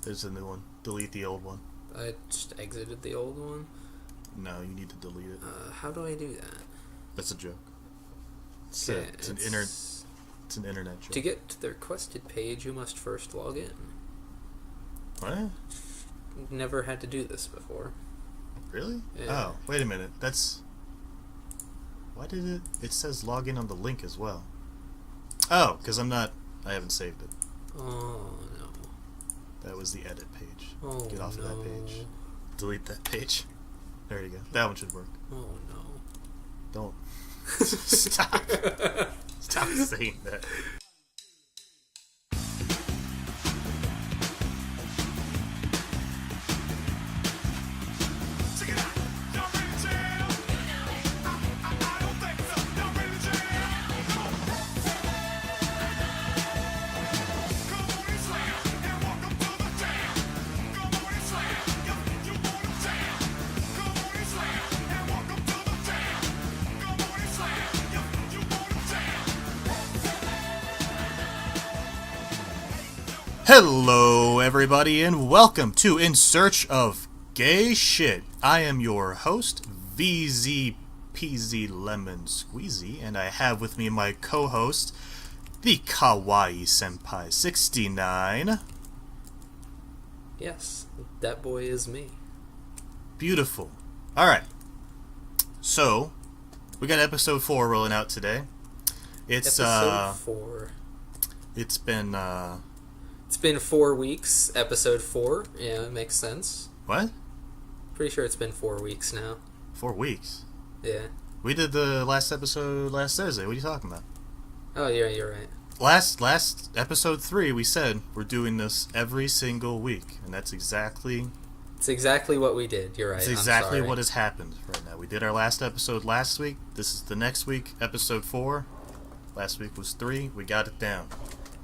There's a new one. Delete the old one. I just exited the old one. No, you need to delete it. How do I do that? That's a joke. It's an internet joke. To get to the requested page, you must first log in. What? Never had to do this before. Really? Yeah. Oh, wait a minute. Why did it... It says log in on the link as well. Oh, because I haven't saved it. Oh, no. That was the edit page. Oh, Get off no. of that page. Delete that page. There you go. That one should work. Oh, no. Don't. Stop. Stop saying that. Hello, everybody, and welcome to In Search of Gay Shit. I am your host, VZPZ Lemon Squeezy, and I have with me my co-host, the Kawaii Senpai 69. Yes, that boy is me. Beautiful. Alright. So, we got episode 4 rolling out today. It's episode 4. It's been It's been 4 weeks, episode 4. Yeah, it makes sense. What? Pretty sure it's been 4 weeks now. 4 weeks? Yeah. We did the last episode last Thursday. What are you talking about? Oh, yeah, you're right. Last episode 3, we said we're doing this every single week, and that's exactly... It's exactly what we did. You're right. It's exactly what has happened right now. We did our last episode last week. This is the next week, episode 4. Last week was 3. We got it down.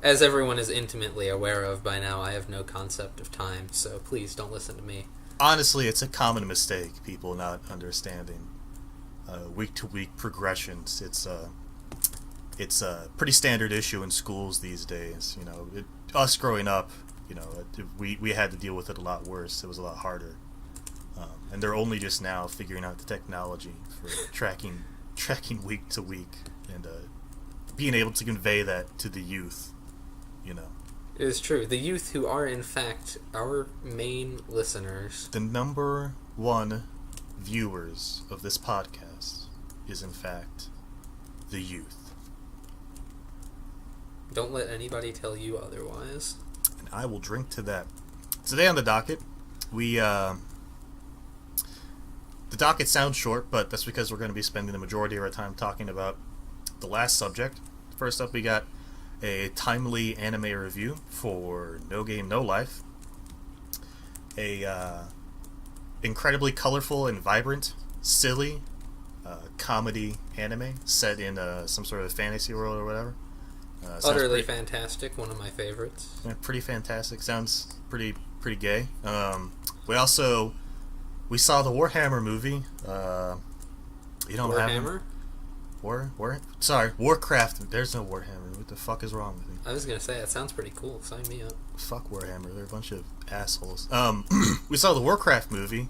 As everyone is intimately aware of by now, I have no concept of time, so please don't listen to me. Honestly, it's a common mistake, people not understanding week-to-week progressions. It's a pretty standard issue in schools these days. You know, us growing up, you know, we had to deal with it a lot worse. It was a lot harder. And they're only just now figuring out the technology for tracking week to week and being able to convey that to the youth. You know, it is true. The youth, who are in fact our main listeners, the number one viewers of this podcast, is in fact the youth. Don't let anybody tell you otherwise. And I will drink to that. Today on the docket, the docket sounds short, but that's because we're going to be spending the majority of our time talking about the last subject. First up, we got a timely anime review for No Game No Life. A incredibly colorful and vibrant, silly comedy anime set in some sort of fantasy world or whatever. Utterly fantastic, one of my favorites. Yeah, pretty fantastic. Sounds pretty gay. We saw the Warhammer movie. You don't have Warhammer? Warcraft. There's no Warhammer. What the fuck is wrong with me? I was gonna say, that sounds pretty cool. Sign me up. Fuck Warhammer. They're a bunch of assholes. We saw the Warcraft movie.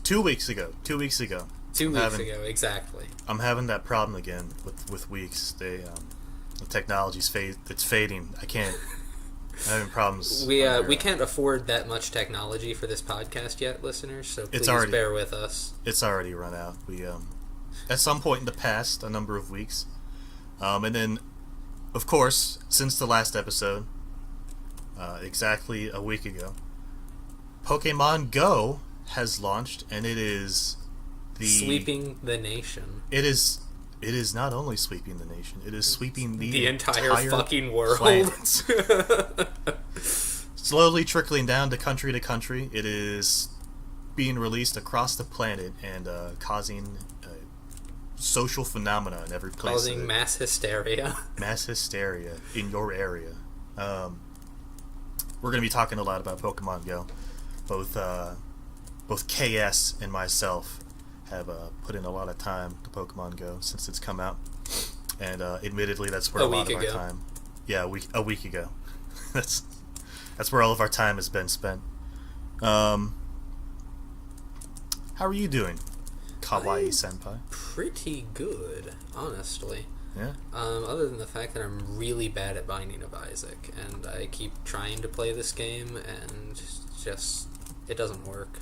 2 weeks ago. 2 weeks ago. 2 weeks ago, exactly. I'm having that problem again with weeks. The technology's it's fading. I'm having problems. We can't afford that much technology for this podcast yet, listeners, so please bear with us. It's already run out. We at some point in the past, a number of weeks, and then, of course, since the last episode, exactly a week ago, Pokemon Go has launched, and it is sweeping the nation. It is not only sweeping the nation, it is sweeping the entire fucking world. Slowly trickling down to country. It is being released across the planet and causing social phenomena in every place. Causing mass hysteria. Mass hysteria in your area. We're going to be talking a lot about Pokemon Go. Both KS and myself have put in a lot of time to Pokemon Go since it's come out, and admittedly, that's where a lot of our time Yeah, a week ago. that's that's where all of our time has been spent. Um, how are you doing, Kawaii Senpai? Pretty good, honestly. Yeah. Other than the fact that I'm really bad at Binding of Isaac, and I keep trying to play this game, and just it doesn't work.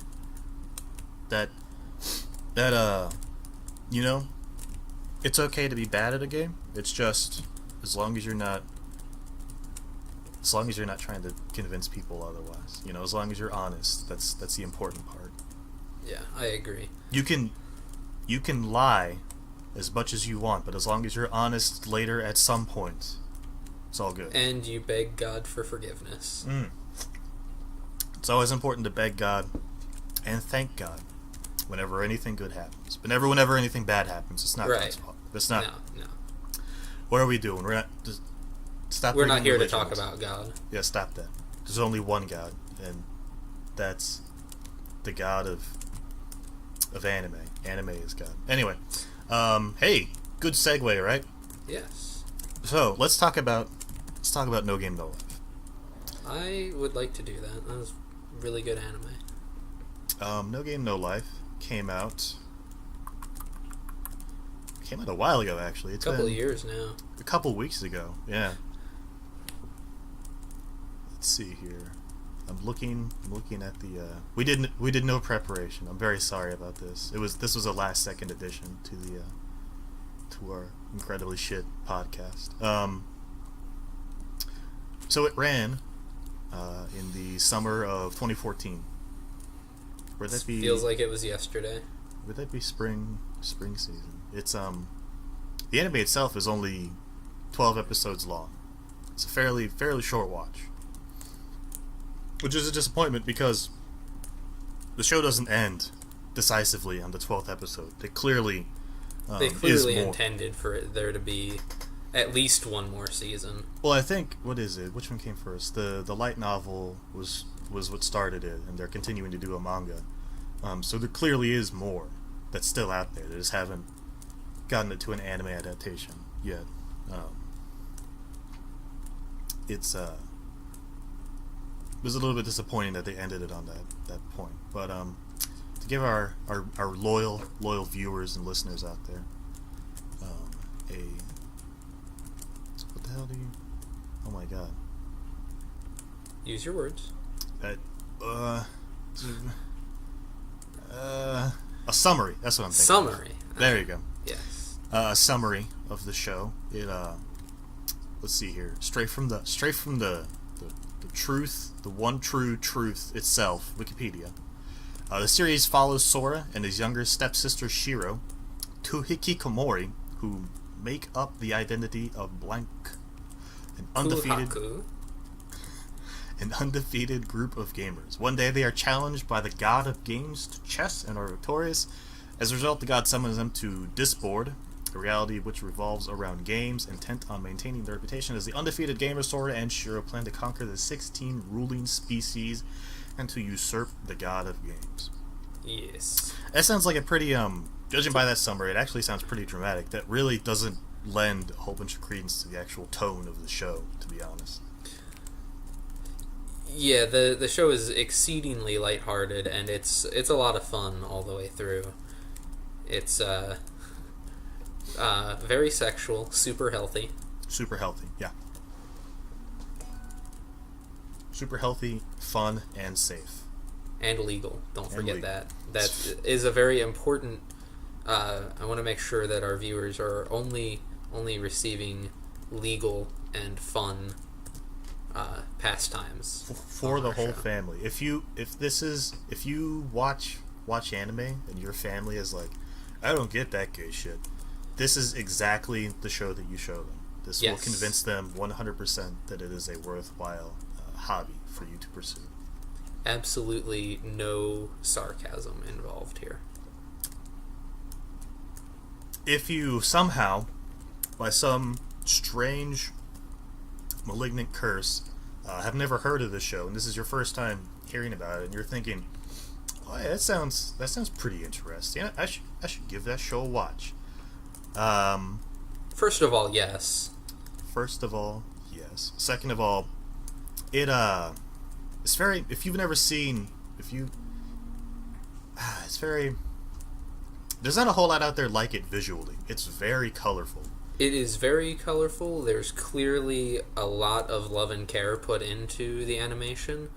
That you know, it's okay to be bad at a game. It's just as long as you're not trying to convince people otherwise. You know, as long as you're honest, that's the important part. Yeah, I agree. You can lie as much as you want, but as long as you're honest later at some point, it's all good. And you beg God for forgiveness. It's always important to beg God and thank God whenever anything good happens. But never whenever anything bad happens. It's not God's fault. It's not. No. What are we doing? We're not. Just stop. We're not here to religions. talk about God. Yeah, stop that. There's only one God, and that's the God of anime. Anime is God. Anyway, hey, good segue, right? Yes. So let's talk about No Game No Life. I would like to do that. That was really good anime. No Game No Life came out a while ago, actually. It's a couple been of years now. A couple weeks ago, yeah. Let's see here. I'm looking at the. We did no preparation. I'm very sorry about this. This was a last second addition to our incredibly shit podcast. So it ran in the summer of 2014. Would that be? Feels like it was yesterday. Would that be spring season? It's the anime itself is only 12 episodes long. It's a fairly short watch, which is a disappointment because the show doesn't end decisively on the 12th episode. They clearly intended for there to be at least one more season. Well, I think what is it? Which one came first? The light novel was what started it, and they're continuing to do a manga. So there clearly is more that's still out there. They just haven't gotten it to an anime adaptation yet. It was a little bit disappointing that they ended it on that point. But to give our loyal viewers and listeners out there what the hell do you? Oh my god! Use your words. A summary. That's what I'm thinking. Summary. There you go. Yes. A summary of the show. It let's see here. Straight from the truth, the one true truth itself, Wikipedia. The series follows Sora and his younger stepsister Shiro, two hikikomori who make up the identity of Blank, an undefeated group of gamers. One day they are challenged by the god of games to chess and are victorious. As a result, the god summons them to Disboard, a reality which revolves around games, intent on maintaining their reputation as the undefeated gamers. Sora and Shiro plan to conquer the 16 ruling species and to usurp the god of games. Yes. That sounds like a pretty, judging by that summary, it actually sounds pretty dramatic. That really doesn't lend a whole bunch of credence to the actual tone of the show, to be honest. Yeah, the show is exceedingly lighthearted, and it's a lot of fun all the way through. It's very sexual, super healthy. Super healthy, yeah. Super healthy, fun, and safe. And legal. Don't forget legal. that. That is a very important... I want to make sure that our viewers are only receiving legal and fun pastimes for the whole family. If you watch anime and your family is like, I don't get that gay shit, this is exactly the show that you show them. This will convince them 100% that it is a worthwhile hobby for you to pursue. Absolutely no sarcasm involved here. If you somehow, by some strange malignant curse, have never heard of this show, and this is your first time hearing about it, and you're thinking, "Oh, yeah, that sounds pretty interesting. I should give that show a watch." First of all, yes. guess. Second of all, it's very, if you've never seen, it's very, there's not a whole lot out there like it visually. It's very colorful. It is very colorful. There's clearly a lot of love and care put into the animation.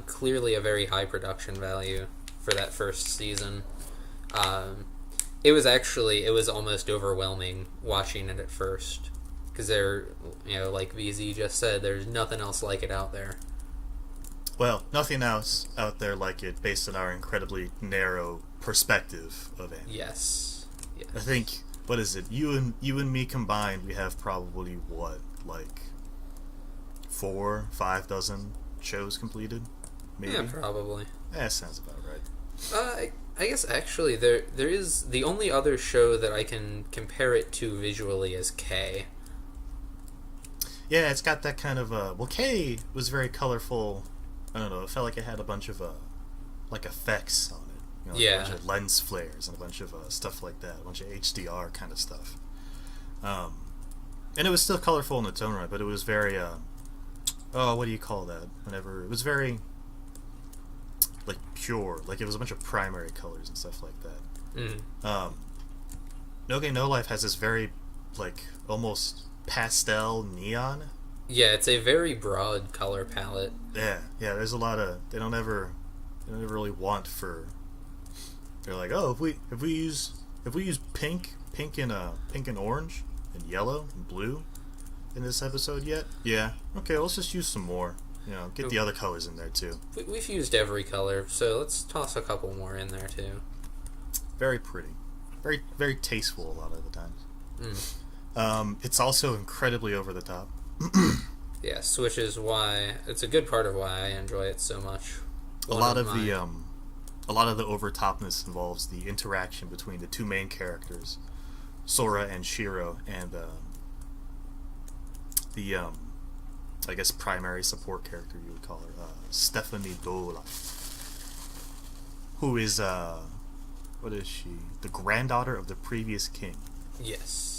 Clearly a very high production value for that first season. It was almost overwhelming watching it at first. Because like VZ just said, there's nothing else like it out there. Well, nothing else out there like it based on our incredibly narrow perspective of anime. Yes. I think, what is it? You and me combined, we have probably what, like 4-5 dozen shows completed? Maybe? Yeah, probably. That sounds about right. I guess actually there is the only other show that I can compare it to visually as K. Yeah, it's got that kind of well, K was very colorful. I don't know, it felt like it had a bunch of like effects on it. Like a bunch of lens flares and a bunch of stuff like that, a bunch of HDR kind of stuff. And it was still colorful in its own right, but it was very what do you call that? Whenever it was very like pure, like it was a bunch of primary colors and stuff like that. No Game No Life has this very like almost pastel neon. Yeah, it's a very broad color palette. Yeah. There's a lot of they don't ever really want for. They're like, oh, if we use pink and orange and yellow and blue in this episode yet? Yeah. Okay, let's just use some more. Get the other colors in there too. We've used every color, so let's toss a couple more in there too. Very pretty, very very tasteful a lot of the times. It's also incredibly over the top. Yes, which is why it's a good part of why I enjoy it so much. A lot of the overtopness involves the interaction between the two main characters, Sora and Shiro, and the I guess primary support character you would call her, Stephanie Dola, who is what is she? The granddaughter of the previous king. Yes.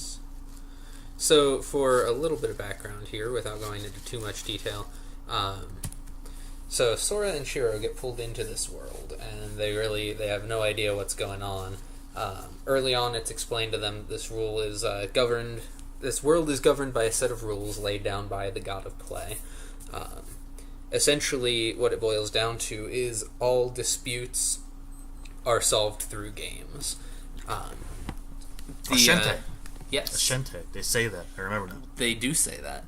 So, for a little bit of background here, without going into too much detail, so Sora and Shiro get pulled into this world, and they have no idea what's going on. Early on, it's explained to them that this world is governed by a set of rules laid down by the god of play. Essentially, what it boils down to is all disputes are solved through games. Ashente. Yes. Ashente. They say that. I remember now. They do say that.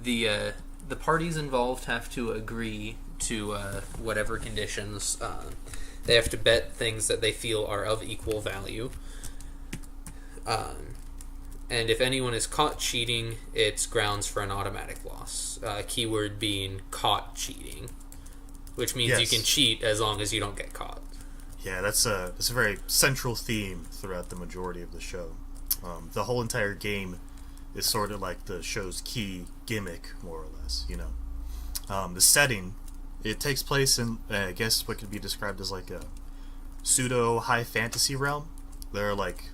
The parties involved have to agree to whatever conditions. They have to bet things that they feel are of equal value. And if anyone is caught cheating, it's grounds for an automatic loss. Keyword being caught cheating, which means you can cheat as long as you don't get caught. Yeah, that's a very central theme throughout the majority of the show. The whole entire game is sort of like the show's key gimmick, more or less. The setting, it takes place in I guess what could be described as like a pseudo high fantasy realm. There are like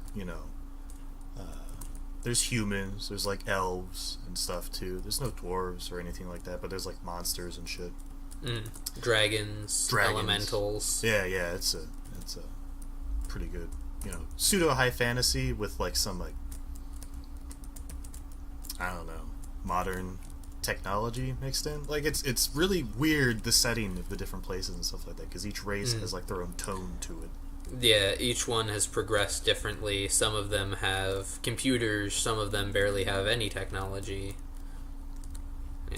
there's humans, there's like elves and stuff too. There's no dwarves or anything like that, but there's like monsters and shit. Dragons, elementals. Yeah, it's a pretty good, pseudo high fantasy with like some like I don't know, modern technology mixed in. Like it's really weird, the setting of the different places and stuff like that, because each race has like their own tone to it. Yeah, each one has progressed differently. Some of them have computers, some of them barely have any technology.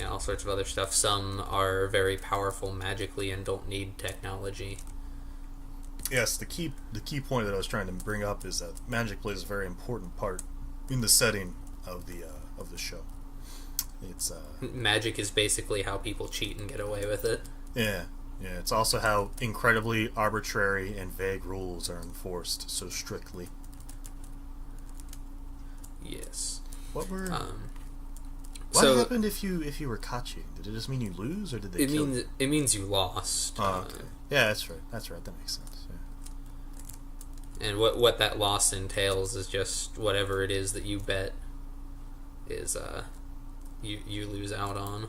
All sorts of other stuff. Some are very powerful magically and don't need technology. Yes, the key point that I was trying to bring up is that magic plays a very important part in the setting of the show. It's magic is basically how people cheat and get away with it. Yeah, it's also how incredibly arbitrary and vague rules are enforced so strictly. Yes. What happened if you were caught cheating? Did it just mean you lose, or did they kill you? It means you lost. Oh, okay. Yeah, that's right. That makes sense. Yeah. And what that loss entails is just whatever it is that you bet is you lose out on.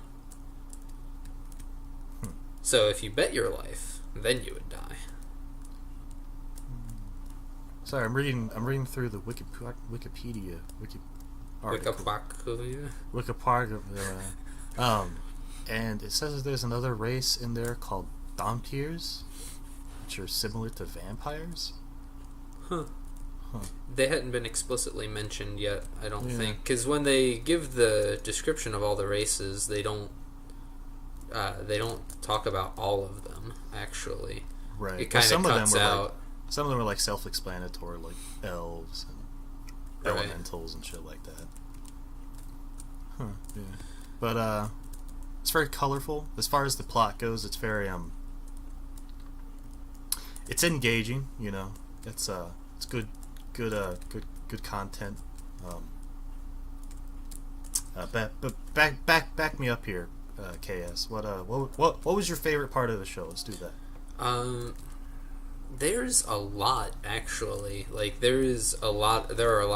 Hmm. So if you bet your life, then you would die. Sorry, I'm reading through the Wikipedia article. Wikipedia. And it says that there's another race in there called Dompiers, which are similar to vampires. Huh. Huh. They hadn't been explicitly mentioned yet, I don't think, because when they give the description of all the races, they don't talk about all of them. Actually, right? It kind of cuts out. Some of them are like self-explanatory, like elves and elementals and shit like that. Huh. Yeah. But it's very colorful. As far as the plot goes, it's very it's engaging. You know, it's good content. Back me up here, KS. What was your favorite part of the show? Let's do that. There's a lot, actually. Like, there are a lot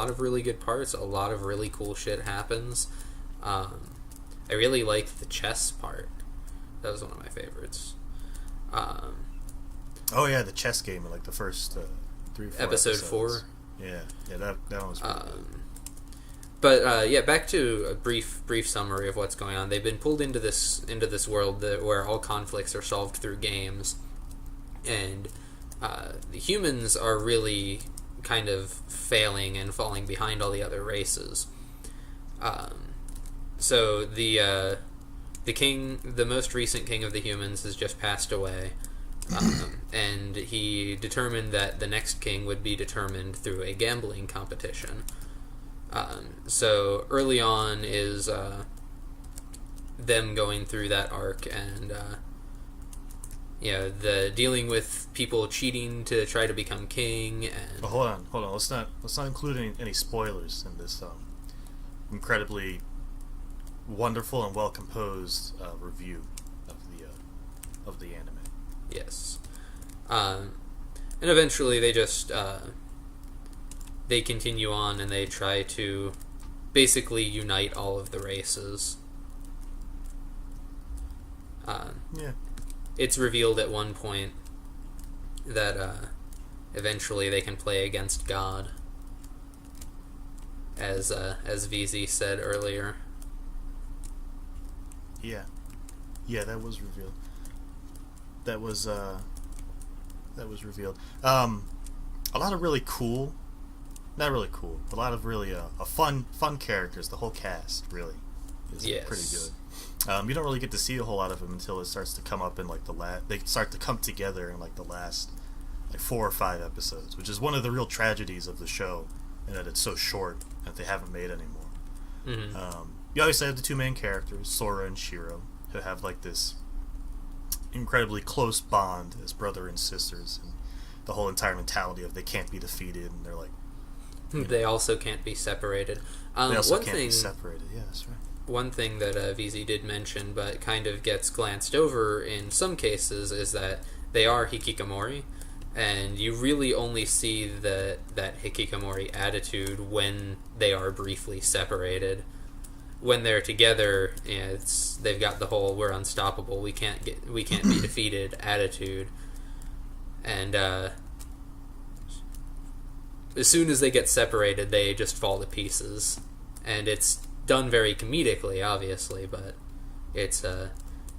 of really good parts. A lot of really cool shit happens. I really liked the chess part. That was one of my favorites. Oh yeah, the chess game in like the first 3 or 4 episodes. Episode 4. Yeah, that one was really good. But back to a brief summary of what's going on. They've been pulled into this world where all conflicts are solved through games, and the humans are really kind of failing and falling behind all the other races. So the most recent king of the humans has just passed away, and he determined that the next king would be determined through a gambling competition. So early on is them going through that arc, and the dealing with people cheating to try to become king. And hold on. Let's not include any spoilers in this incredibly wonderful and well composed review of the anime. Yes, and eventually they just they continue on and they try to basically unite all of the races. It's revealed at one point that eventually they can play against God, as VZ said earlier. Yeah, that was revealed. That was revealed. A lot of really cool, not really cool, but a lot of really fun characters. The whole cast really is pretty good. You don't really get to see a whole lot of them until it starts to come up in like they start to come together in like the last 4 or 5 episodes, which is one of the real tragedies of the show, and that it's so short that they haven't made anymore. Mm-hmm. You obviously have the 2 main characters, Sora and Shiro, who have like this incredibly close bond as brother and sisters, and the whole entire mentality of they can't be defeated, and they're like they also can't be separated. They also can't be separated. Yeah, that's right. One thing that VZ did mention, but kind of gets glanced over in some cases, is that they are hikikomori, and you really only see that hikikomori attitude when they are briefly separated. When they're together, they've got the whole "we're unstoppable, we can't be defeated" attitude, and as soon as they get separated, they just fall to pieces, and it's done very comedically, obviously, but it's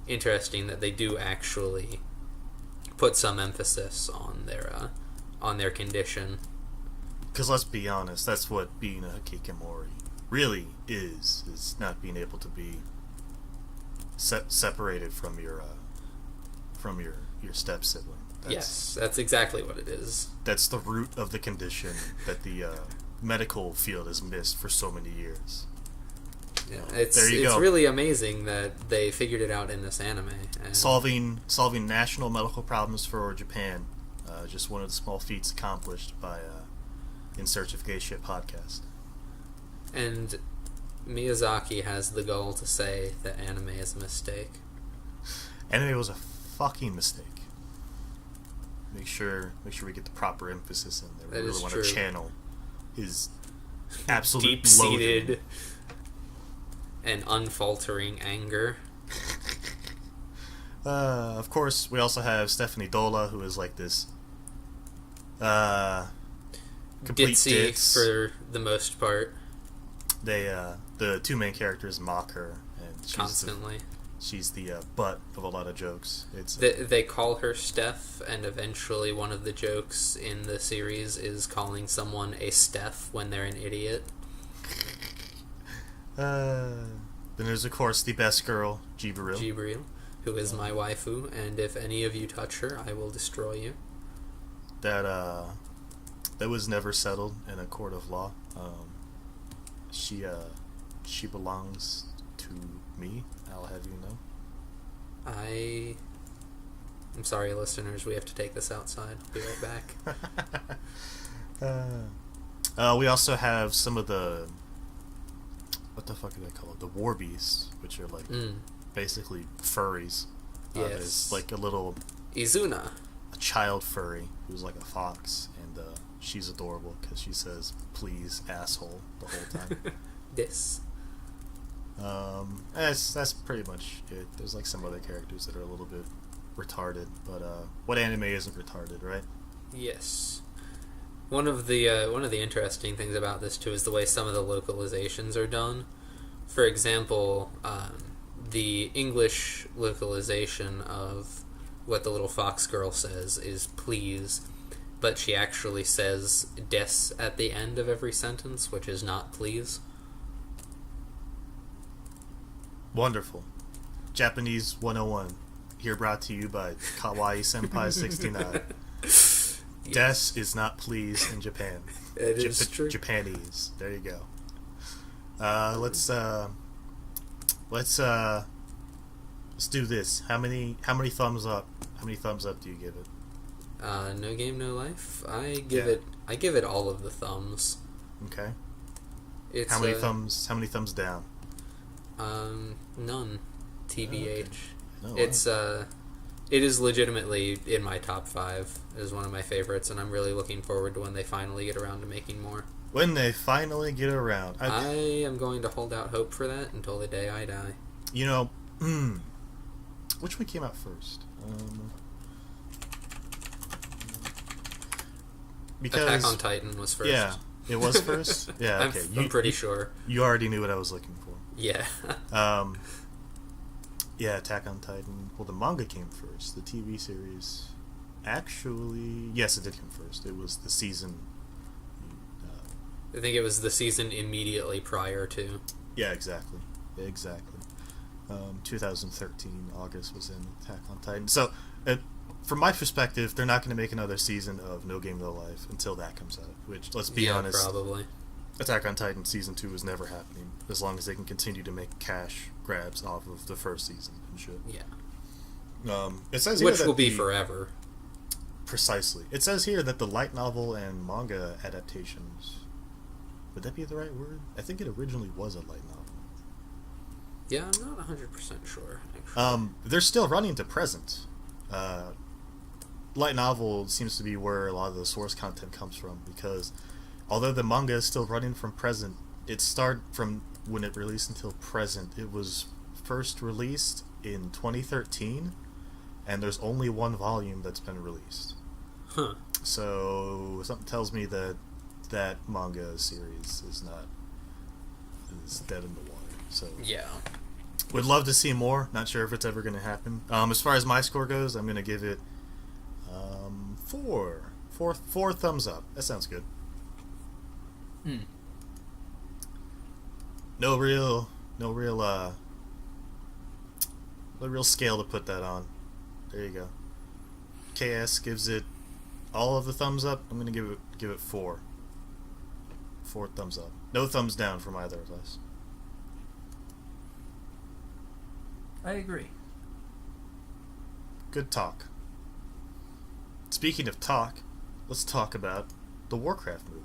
interesting that they do actually put some emphasis on their condition. Because let's be honest, that's what being a hikikomori really is not being able to be separated from your step sibling. Yes, that's exactly what it is. That's the root of the condition that the medical field has missed for so many years. Yeah, it's really amazing that they figured it out in this anime. And solving national medical problems for Japan, just one of the small feats accomplished by In Search of Gay Shit podcast. And Miyazaki has the gall to say that anime is a mistake. Anime was a fucking mistake. Make sure we get the proper emphasis in there. We really want to channel his absolute deep-seated and unfaltering anger. Of course, we also have Stephanie Dola, who is like this complete Ditzy ditz. for the most part. The two main characters mock her, and Constantly. She's the butt of a lot of jokes. They call her Steph, and eventually one of the jokes in the series is calling someone a Steph when they're an idiot. Then there's, of course, the best girl, Jibril, who is my waifu, and if any of you touch her, I will destroy you. That was never settled in a court of law. She belongs to me. I'll have you know. I'm sorry, listeners. We have to take this outside. I'll be right back. We also have some of the, what the fuck do they call it? The war beasts, which are like basically furries. Yes. There's like a little Izuna, a child furry who's like a fox, and she's adorable because she says "please, asshole" the whole time. This. That's pretty much it. There's like some other characters that are a little bit retarded, but what anime isn't retarded, right? Yes. One of the interesting things about this too is the way some of the localizations are done. For example, the English localization of what the little fox girl says is "please," but she actually says "des" at the end of every sentence, which is not "please." Wonderful. Japanese 101. Here brought to you by Kawaii Senpai 69. Yes. Des is not please in Japan. It is true. Japanese. There you go. Let's do this. How many thumbs up? How many thumbs up do you give it? No Game No Life. I give it all of the thumbs. Okay. It's how many thumbs? How many thumbs down? None. TBH. Okay. Oh, wow. It is legitimately in my top 5. It is one of my favorites, and I'm really looking forward to when they finally get around to making more. When they finally get around. I am going to hold out hope for that until the day I die. You know, which one came out first? Because Attack on Titan was first. Yeah, it was first? Yeah, okay. I'm pretty sure. You already knew what I was looking for. Yeah. Yeah, Attack on Titan. Well, the manga came first. The TV series, actually, yes, it did come first. It was the season. I think it was the season immediately prior to. Yeah, exactly. 2013 August was in Attack on Titan. So, from my perspective, they're not going to make another season of No Game No Life until that comes out. Which, let's be honest, probably. Attack on Titan Season 2 is never happening, as long as they can continue to make cash grabs off of the first season and shit. Yeah. It says here which will be forever. Precisely. It says here that the light novel and manga adaptations... Would that be the right word? I think it originally was a light novel. Yeah, I'm not 100% sure, actually. They're still running to present. Light novel seems to be where a lot of the source content comes from, because... although the manga is still running from present, it started from when it released until present. It was first released in 2013, and there's only one volume that's been released. Huh. So something tells me that that manga series is dead in the water. So yeah, would love to see more. Not sure if it's ever going to happen. As far as my score goes, I'm going to give it 4 thumbs up. That sounds good. No real scale to put that on. There you go. KS gives it all of the thumbs up. I'm gonna give it 4. 4 thumbs up. No thumbs down from either of us. I agree. Good talk. Speaking of talk, let's talk about the Warcraft movie.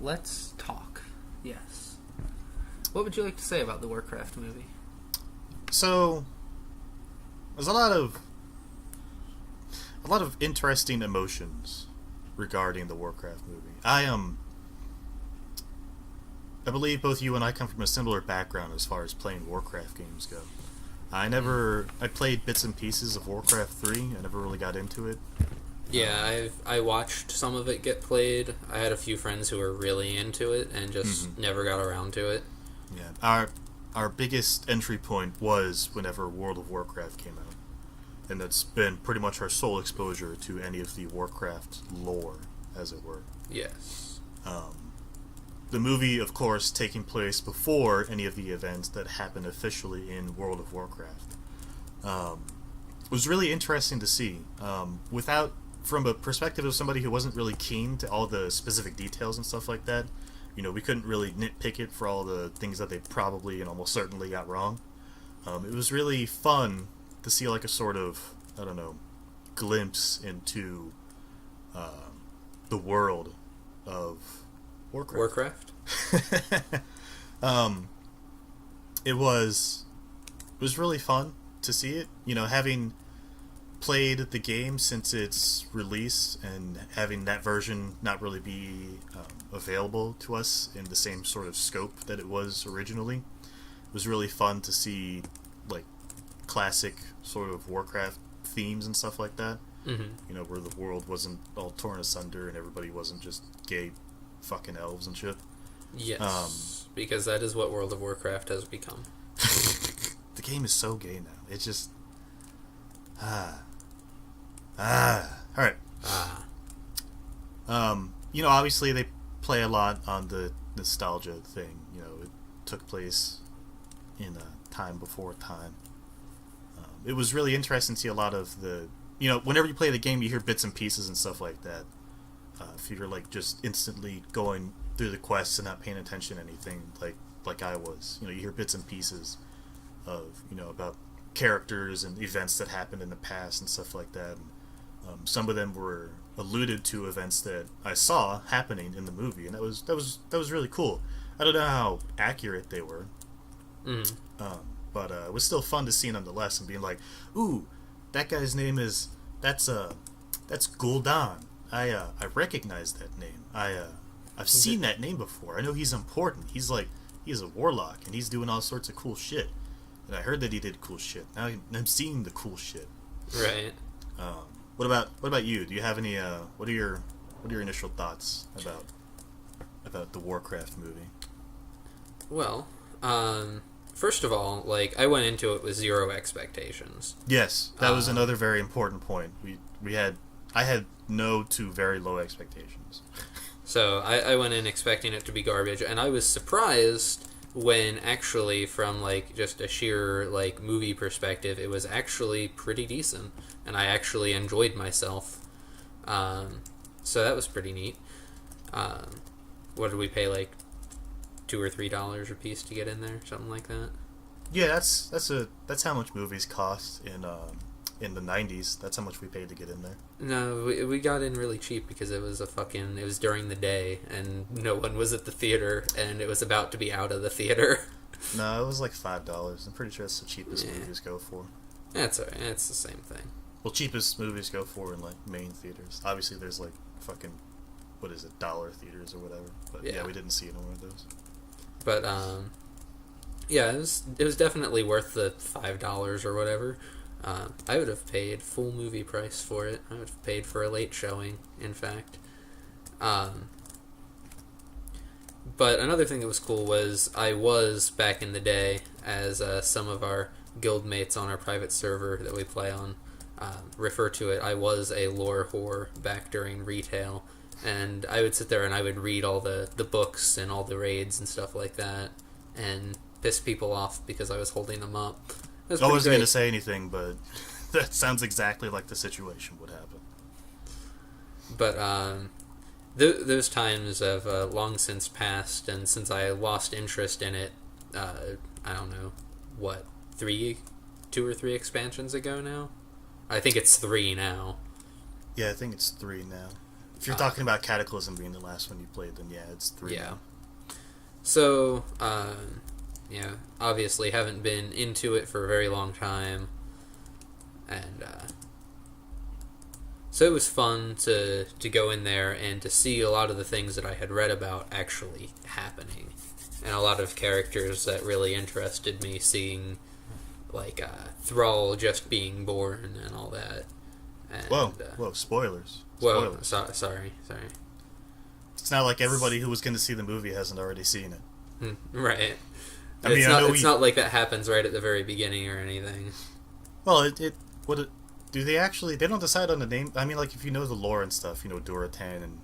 Let's talk. Yes. What would you like to say about the Warcraft movie? So, there's a lot of interesting emotions regarding the Warcraft movie. I believe both you and I come from a similar background as far as playing Warcraft games go. I played bits and pieces of Warcraft 3. I never really got into it. Yeah, I watched some of it get played. I had a few friends who were really into it and just never got around to it. Yeah, our biggest entry point was whenever World of Warcraft came out, and that's been pretty much our sole exposure to any of the Warcraft lore, as it were. Yes. The movie, of course, taking place before any of the events that happened officially in World of Warcraft. Was really interesting to see. From a perspective of somebody who wasn't really keen to all the specific details and stuff like that, we couldn't really nitpick it for all the things that they probably and almost certainly got wrong. It was really fun to see like a sort of, I don't know, glimpse into the world of Warcraft. It was really fun to see it. Having played the game since its release and having that version not really be available to us in the same sort of scope that it was originally, it was really fun to see like classic sort of Warcraft themes and stuff like that. Mm-hmm. Where the world wasn't all torn asunder and everybody wasn't just gay fucking elves and shit. Yes, because that is what World of Warcraft has become. The game is so gay now. It's just all right. Obviously they play a lot on the nostalgia thing. It took place in a time before time. It was really interesting to see a lot of the. Whenever you play the game, you hear bits and pieces and stuff like that. If you're like just instantly going through the quests and not paying attention to anything, like I was, you hear bits and pieces of about characters and events that happened in the past and stuff like that. And, some of them were alluded to events that I saw happening in the movie, and that was really cool. I don't know how accurate they were, but it was still fun to see nonetheless, and being like, "Ooh, that guy's name that's Gul'dan. I recognize that name. I've seen that name before. I know he's important. He's a warlock, and he's doing all sorts of cool shit. And I heard that he did cool shit. Now I'm seeing the cool shit." Right. What about you? Do you have any? What are your initial thoughts about the Warcraft movie? Well, first of all, I went into it with zero expectations. Yes, that was another very important point. I had no to very low expectations. So I went in expecting it to be garbage, and I was surprised when actually, from just a sheer movie perspective, it was actually pretty decent, and I actually enjoyed myself. So that was pretty neat. What did we pay, $2 or $3 a piece to get in there, something like that? Yeah, that's how much movies cost in the 90s. That's how much we paid to get in there. No, we got in really cheap because it was it was during the day and no one was at the theater and it was about to be out of the theater. No, it was $5. I'm pretty sure that's the cheapest movies go for. That's alright. It's the same thing. Well, cheapest movies go for in main theaters. Obviously, there's fucking dollar theaters or whatever. But yeah, we didn't see it in one of those. But yeah, it was definitely worth the $5 or whatever. I would have paid full movie price for it. I would have paid for a late showing, in fact. But another thing that was cool was I was, back in the day, as some of our guild mates on our private server that we play on refer to it, I was a lore whore back during retail. And I would sit there and I would read all the books and all the raids and stuff like that and piss people off because I was holding them up. I wasn't going to say anything, but that sounds exactly like the situation would happen. But those times have long since passed, and since I lost interest in it, I don't know, 2 or 3 expansions ago now? I think it's 3 now. Yeah, I think it's 3 now. If you're talking about Cataclysm being the last one you played, then yeah, it's 3 now. So, obviously haven't been into it for a very long time, and so it was fun to go in there and to see a lot of the things that I had read about actually happening, and a lot of characters that really interested me, seeing like Thrall just being born and all that. And, whoa, spoilers. Whoa, Spoilers. sorry. It's not like everybody who was going to see the movie hasn't already seen it. Right. I mean, it's not like that happens right at the very beginning or anything. Well, do they actually? They don't decide on the name. I mean, like if you know the lore and stuff, you know Duratan and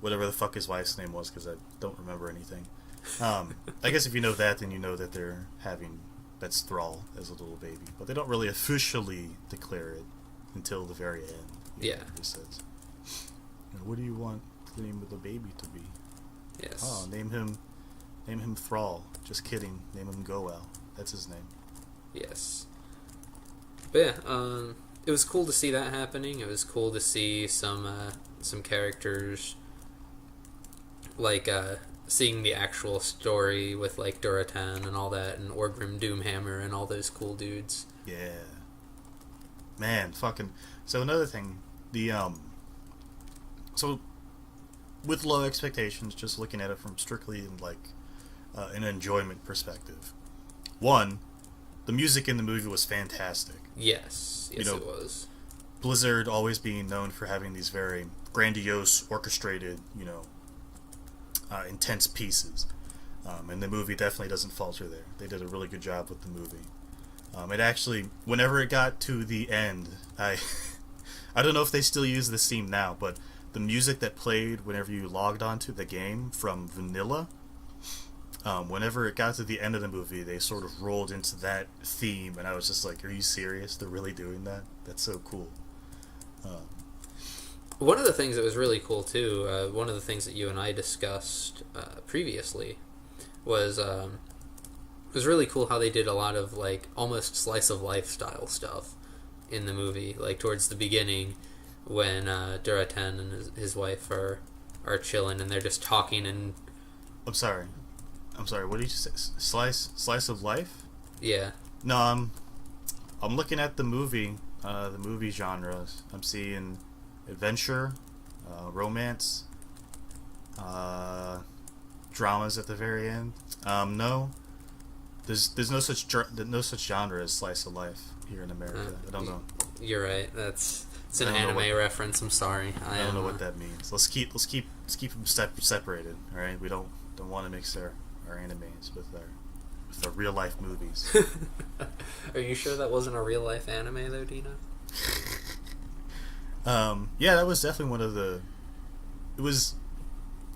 whatever the fuck his wife's name was, because I don't remember anything. I guess if you know that, then you know that they're having that's Thrall as a little baby, but they don't really officially declare it until the very end. Yeah. It says, "What do you want the name of the baby to be?" Yes. Oh, name him Thrall. Just kidding. Name him Goel. That's his name. Yes. But yeah, it was cool to see that happening. It was cool to see some characters, like seeing the actual story with like Duratan and all that, and Orgrim Doomhammer and all those cool dudes. Yeah. Man, fucking. So another thing, so with low expectations, just looking at it from strictly like an enjoyment perspective. One, the music in the movie was fantastic. Yes, it was. Blizzard always being known for having these very grandiose, orchestrated, intense pieces. And the movie definitely doesn't falter there. They did a really good job with the movie. It actually, whenever it got to the end, I don't know if they still use this theme now, but the music that played whenever you logged onto the game from Vanilla, whenever it got to the end of the movie, they sort of rolled into that theme, and I was just like, are you serious? They're really doing that? That's so cool. One of the things that was really cool, too, one of the things that you and I discussed previously was really cool how they did a lot of, like, almost slice-of-life style stuff in the movie. Like, towards the beginning, when Duratan and his wife are chilling, and they're just talking and... I'm sorry, what did you say? Slice of life? Yeah. No, I'm looking at the movie genres. I'm seeing adventure, romance, dramas at the very end. No, there's no such genre as slice of life here in America. I don't know. You're right. It's an anime reference. I'm sorry. I don't know what that means. Let's keep them separated. All right, we don't want to mix our animes with our real life movies. Are you sure that wasn't a real life anime though, Dino? Yeah, that was definitely one of the. It was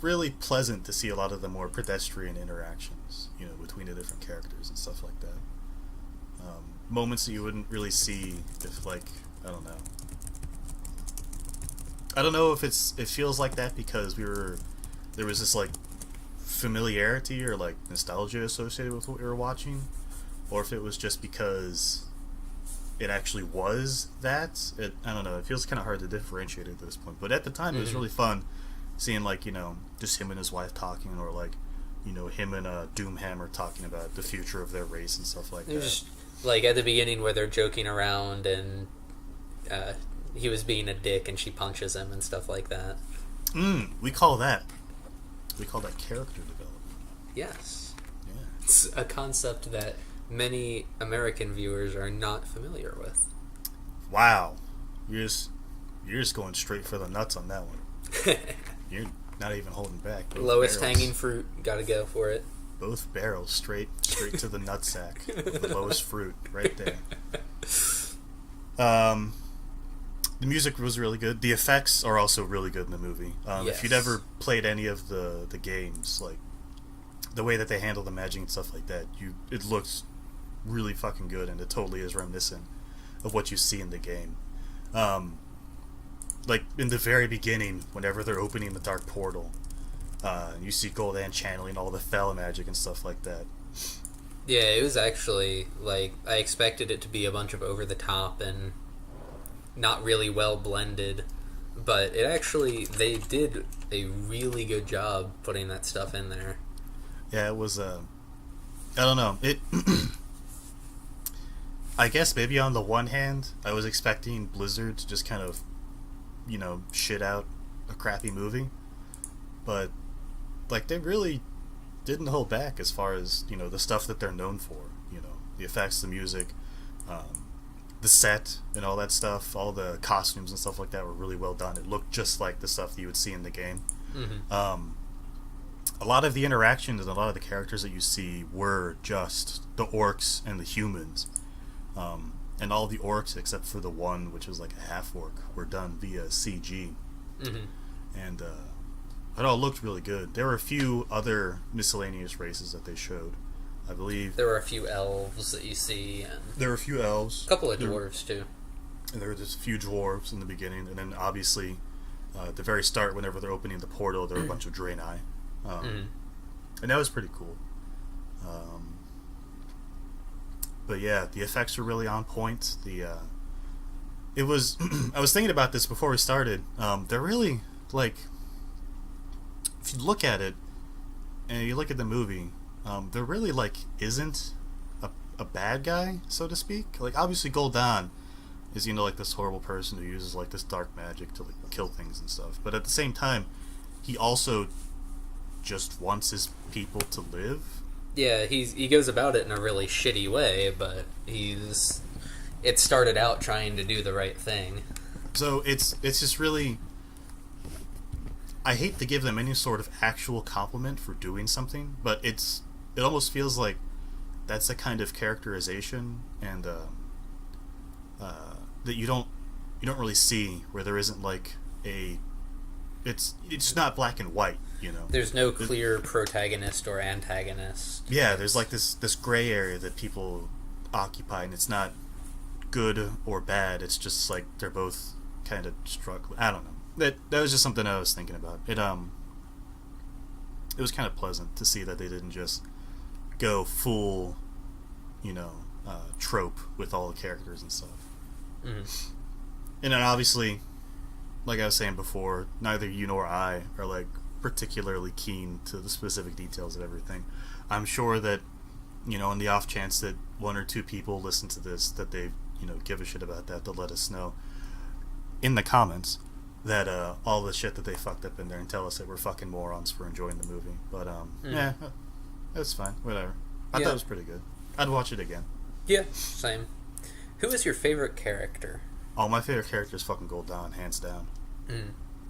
really pleasant to see a lot of the more pedestrian interactions, between the different characters and stuff like that. Moments that you wouldn't really see if, like, I don't know if it feels like that because there was this like familiarity or like nostalgia associated with what we were watching, or if it was just because it actually was that. I don't know. It feels kind of hard to differentiate at this point. But at the time, it was really fun seeing like just him and his wife talking, or like him and Doomhammer talking about the future of their race and stuff like that. Just like at the beginning where they're joking around and he was being a dick and she punches him and stuff like that. We call that character development. Yes. Yeah. It's a concept that many American viewers are not familiar with. Wow. You're just going straight for the nuts on that one. You're not even holding back. Lowest hanging fruit, gotta go for it. Both barrels straight to the nutsack. The lowest fruit, right there. The music was really good. The effects are also really good in the movie. Yes. If you'd ever played any of the games, like the way that they handle the magic and stuff like that, it looks really fucking good, and it totally is reminiscent of what you see in the game. Like in the very beginning, whenever they're opening the dark portal, you see Gul'dan channeling all the Fel magic and stuff like that. Yeah, it was actually like I expected it to be a bunch of over the top and not really well blended, but they did a really good job putting that stuff in there. Yeah, it was I don't know, it I guess maybe on the one hand I was expecting Blizzard to just kind of shit out a crappy movie, but like they really didn't hold back as far as, you know, the stuff that they're known for. You know, the effects, the music, the set, and all that stuff. All the costumes and stuff like that were really well done. It looked just like the stuff that you would see in the game. A lot of the interactions and a lot of the characters that you see were just the orcs and the humans. And all the orcs, except for the one, which was like a half-orc, were done via CG. And it all looked really good. There were a few other miscellaneous races that they showed. I believe There were a few elves that you see, and there were a few elves. a couple of dwarves, too. And there were just a few dwarves in the beginning. And then, obviously, at the very start, whenever they're opening the portal, there were a bunch of Draenei. And that was pretty cool. But yeah, the effects were really on point. It was I was thinking about this before we started. They're really, like, if you look at it and you look at the movie, there really, like, isn't a bad guy, so to speak. Like, obviously Gul'dan is, you know, like, this horrible person who uses, like, this dark magic to, like, kill things and stuff. But at the same time, he also just wants his people to live. Yeah, he goes about it in a really shitty way, but it started out trying to do the right thing. So it's just really, I hate to give them any sort of actual compliment for doing something, but it almost feels like that's a kind of characterization and that you don't really see, where there isn't like it's not black and white, you know. There's no clear protagonist or antagonist. Yeah, there's like this gray area that people occupy, and it's not good or bad. It's just like they're both kind of struggling. I don't know. That was just something I was thinking about. It was kind of pleasant to see that they didn't just go full, you know, trope with all the characters and stuff. And then obviously, like I was saying before, neither you nor I are like particularly keen to the specific details of everything. I'm sure that, you know, in the off chance that one or two people listen to this, that they, you know, give a shit about that, they'll let us know in the comments that all the shit that they fucked up in there, and tell us that we're fucking morons for enjoying the movie. But yeah, that's fine. Whatever. I thought it was pretty good. I'd watch it again. Yeah, same. Who is your favorite character? Oh, my favorite character is fucking Gul'dan, hands down.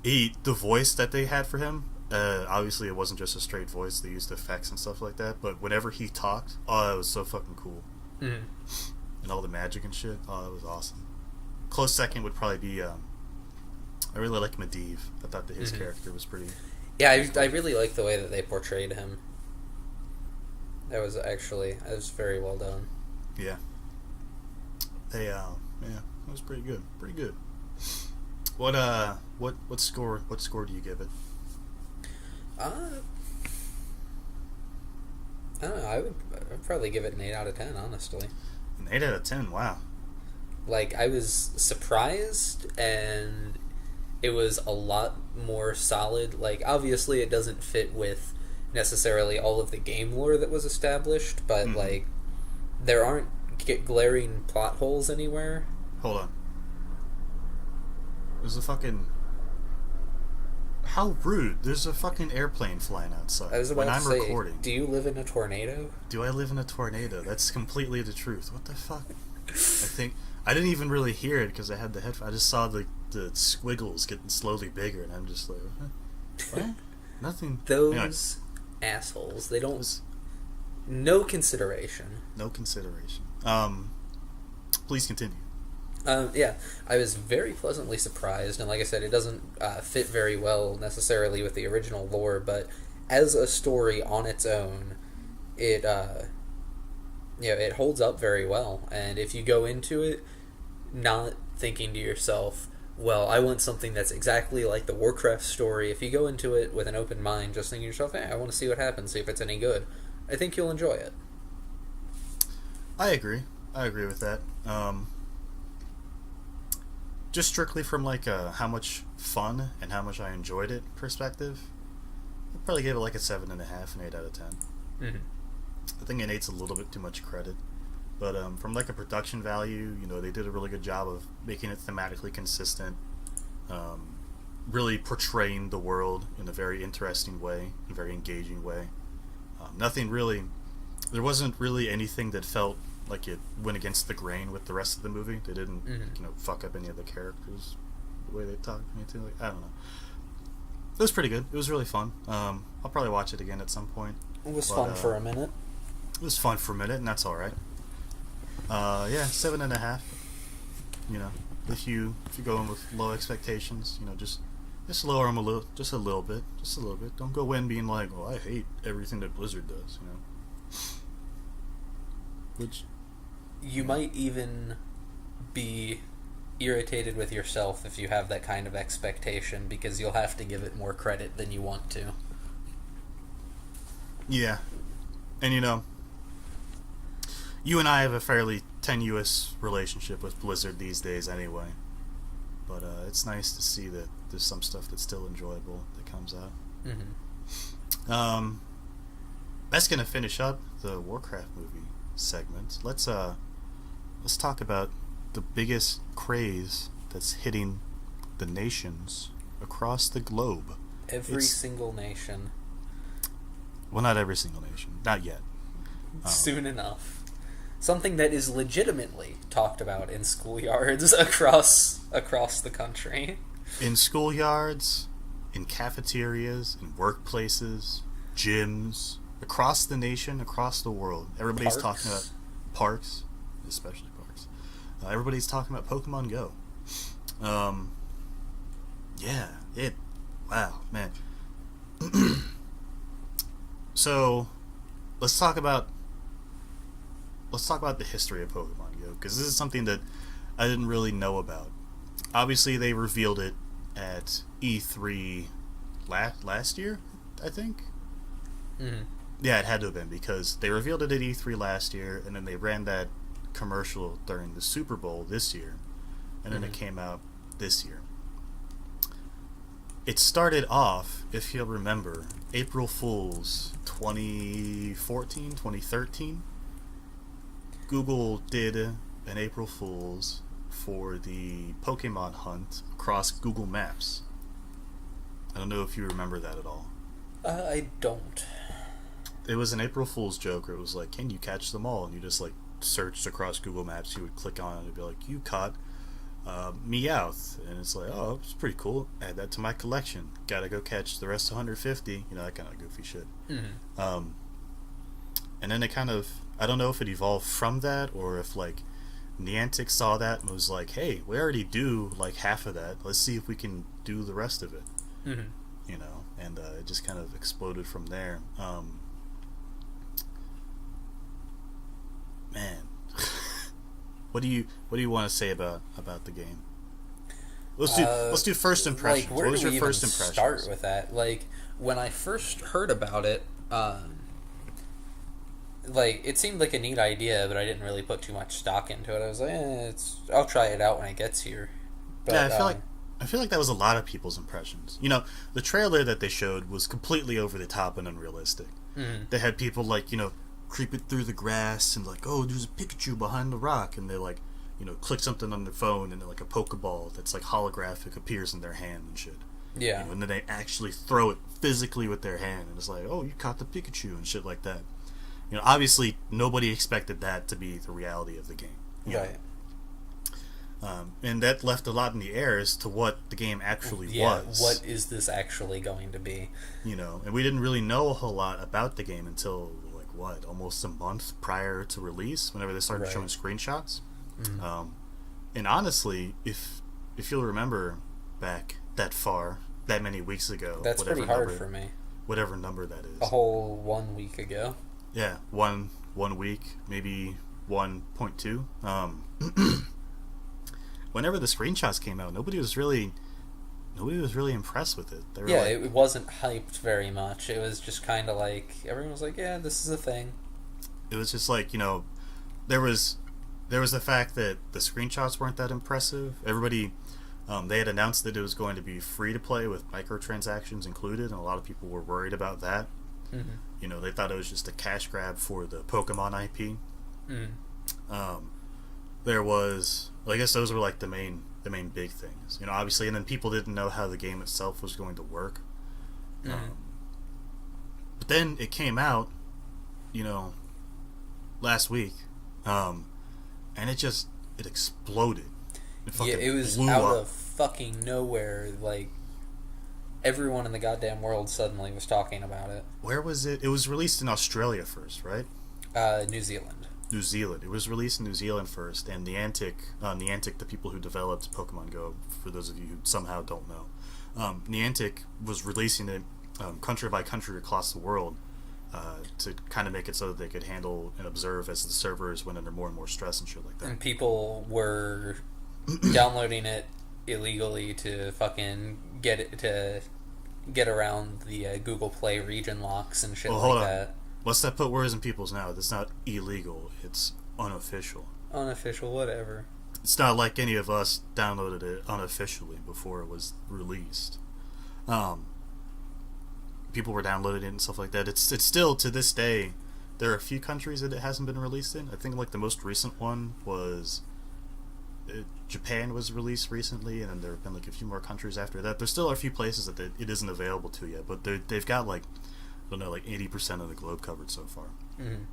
The voice that they had for him, obviously it wasn't just a straight voice. They used effects and stuff like that. But whenever he talked, oh, it was so fucking cool. And all the magic and shit, oh, it was awesome. Close second would probably be, I really like Medivh. I thought that his character was pretty... Yeah, I really like the way that they portrayed him. That was very well done. Yeah. Yeah, it was pretty good. Pretty good. What score do you give it? I don't know. I'd probably give it an 8 out of 10, honestly. An 8 out of 10, wow. Like, I was surprised, and it was a lot more solid. Like, obviously it doesn't fit with necessarily all of the game lore that was established, but, like, there aren't glaring plot holes anywhere. Hold on. There's a fucking... How rude. There's a fucking airplane flying outside I was about when to I'm say, recording. do you live in a tornado? Do I live in a tornado? That's completely the truth. What the fuck? I didn't even really hear it because I had the headphones. I just saw the squiggles getting slowly bigger, and I'm just like, what? Nothing. Those assholes. They don't... No consideration. No consideration. Please continue. Yeah, I was very pleasantly surprised, and like I said, it doesn't fit very well necessarily with the original lore, but as a story on its own, it it holds up very well. And if you go into it not thinking to yourself, well, I want something that's exactly like the Warcraft story, if you go into it with an open mind, just thinking to yourself, hey, I want to see what happens, see if it's any good, I think you'll enjoy it. I agree with that. Just strictly from like how much fun and how much I enjoyed it perspective, I'd probably give it like a 7.5, an 8 out of 10. I think an 8's a little bit too much credit, but from like a production value, you know, they did a really good job of making it thematically consistent, really portraying the world in a very interesting way, a very engaging way. Nothing really. There wasn't really anything that felt like it went against the grain with the rest of the movie. They didn't, fuck up any of the characters, the way they talked, anything like. I don't know. It was pretty good. It was really fun. I'll probably watch it again at some point. It was fun for a minute. It was fun for a minute, and that's all right. Yeah, 7.5. If you go in with low expectations, just lower them a little bit. Don't go in being like, "Oh, I hate everything that Blizzard does," Which you might even be irritated with yourself if you have that kind of expectation, because you'll have to give it more credit than you want to. Yeah. And you and I have a fairly tenuous relationship with Blizzard these days anyway. But it's nice to see that there's some stuff that's still enjoyable that comes out. That's going to finish up the Warcraft movie segment. Let's talk about the biggest craze that's hitting the nations across the globe. Every single nation. Well, not every single nation. Not yet. Soon enough. Something that is legitimately talked about in schoolyards across the country. In schoolyards, in cafeterias, in workplaces, gyms, across the nation, across the world. Everybody's talking about parks, especially parks. Everybody's talking about Pokemon Go. Wow, man. So, let's talk about the history of Pokemon Go, because this is something that I didn't really know about. Obviously, they revealed it at E3 last year, I think. Yeah, it had to have been, because they revealed it at E3 last year, and then they ran that commercial during the Super Bowl this year, and then it came out this year. It started off, if you'll remember, April Fool's 2014, 2013. Google did an April Fool's for the Pokemon hunt across Google Maps. I don't know if you remember that at all. I don't. It was an April Fool's joke where it was like, can you catch them all? And you just searched across Google Maps. You would click on it and it'd be like, you caught Meowth. And it's like, oh, it's pretty cool. Add that to my collection. Gotta go catch the rest of 150. That kind of goofy shit. And then it kind of, I don't know if it evolved from that, or if Niantic saw that and was like, hey, we already do half of that. Let's see if we can do the rest of it. And it just kind of exploded from there. Man, what do you want to say about the game? Let's do first impressions. Where what was do your we first even impression? Start with that. When I first heard about it, it seemed like a neat idea, but I didn't really put too much stock into it. I was like, I'll try it out when it gets here. But, yeah, I feel like that was a lot of people's impressions. The trailer that they showed was completely over the top and unrealistic. They had people creeping through the grass and oh, there's a Pikachu behind the rock, and they click something on their phone and a Pokeball that's holographic appears in their hand and shit. Yeah. And then they actually throw it physically with their hand, and it's like, oh, you caught the Pikachu and shit like that. Obviously nobody expected that to be the reality of the game. Right. And that left a lot in the air as to what the game actually was. What is this actually going to be? And we didn't really know a whole lot about the game until almost a month prior to release, whenever they started showing screenshots. And honestly, if you'll remember back that many weeks ago, that's pretty hard for me. Whatever number that is. A whole 1 week ago. Yeah, one week, maybe 1.2. Whenever the screenshots came out, nobody was really impressed with it. They were it wasn't hyped very much. It was just kind of everyone was like, yeah, this is a thing. It was just there was the fact that the screenshots weren't that impressive. Everybody, they had announced that it was going to be free to play with microtransactions included, and a lot of people were worried about that. They thought it was just a cash grab for the Pokemon IP. There was, I guess those were the main big things, obviously, and then people didn't know how the game itself was going to work. But then it came out, last week, and it exploded. It was out of fucking nowhere. Like, everyone in the goddamn world suddenly was talking about it. Where was it? It was released in Australia first, right? New Zealand. New Zealand. It was released in New Zealand first, and Niantic, the people who developed Pokemon Go, for those of you who somehow don't know, Niantic was releasing it country by country across the world to kind of make it so that they could handle and observe as the servers went under more and more stress and shit like that. And people were downloading it illegally to fucking get around the Google Play region locks and shit that. Let's not put words in people's mouth. It's not illegal. It's unofficial. Unofficial, whatever. It's not like any of us downloaded it unofficially before it was released. People were downloading it and stuff like that. It's still, to this day, there are a few countries that it hasn't been released in. I think like the most recent one was Japan was released recently, and then there have been like a few more countries after that. There still are a few places that it isn't available to yet, but they've got like, I don't know, like 80% of the globe covered so far. Mm-hmm.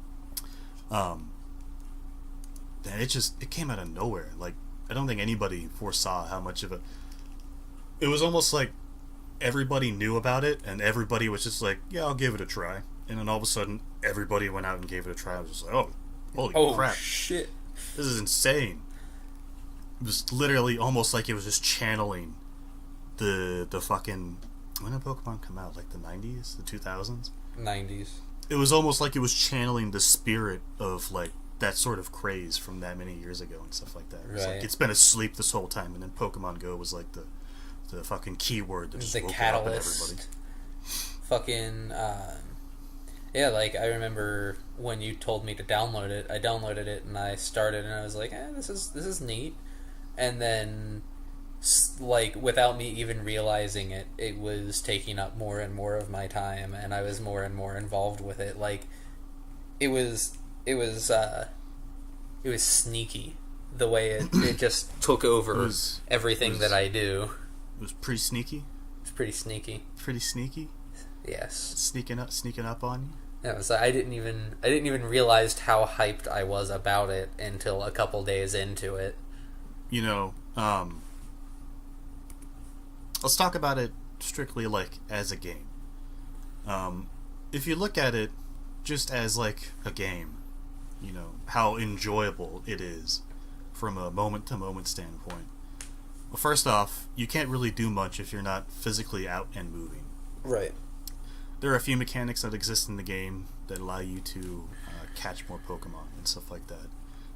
And it came out of nowhere. Like, I don't think anybody foresaw how much of it was almost like everybody knew about it, and everybody was just like, yeah, I'll give it a try. And then all of a sudden, everybody went out and gave it a try. I was just like, oh, holy crap. Shit. This is insane. It was literally almost like it was just channeling the fucking... When did Pokemon come out? Like the 90s? The 2000s? 90s. It was almost like it was channeling the spirit of, like, that sort of craze from that many years ago and stuff like that. It's like it's been asleep this whole time, and then Pokemon Go was like the fucking keyword that just the woke catalyst. up in everybody. Fucking yeah, like I remember when you told me to download it. I downloaded it and I started, and I was like, this is neat. And then, like, without me even realizing it, it was taking up more and more of my time, and I was more and more involved with it. Like, it was sneaky the way it just took over everything that I do. It was pretty sneaky. It's pretty sneaky. Pretty sneaky. Yes. Sneaking up on you. Yeah, so I didn't even realize how hyped I was about it until a couple days into it. Let's talk about it strictly like as a game. If you look at it just as like a game, how enjoyable it is from a moment-to-moment standpoint. Well, first off, you can't really do much if you're not physically out and moving. Right. There are a few mechanics that exist in the game that allow you to catch more Pokemon and stuff like that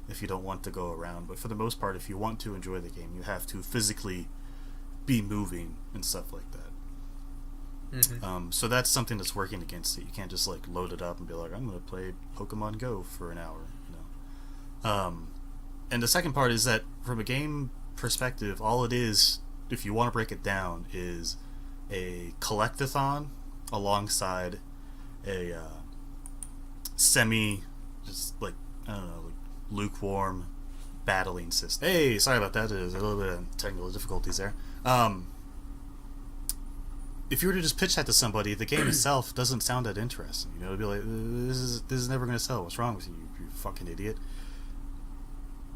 if you don't want to go around. But for the most part, if you want to enjoy the game, you have to physically be moving and stuff like that. Mm-hmm. So that's something that's working against it. You can't just like load it up and be like, I'm going to play Pokemon Go for an hour. And the second part is that from a game perspective, all it is, if you want to break it down, is a collectathon alongside a just like, I don't know, like lukewarm battling system. Hey, sorry about that. There's a little bit of technical difficulties there. If you were to just pitch that to somebody, the game itself doesn't sound that interesting. It'd be like, this is never going to sell. What's wrong with you, you fucking idiot?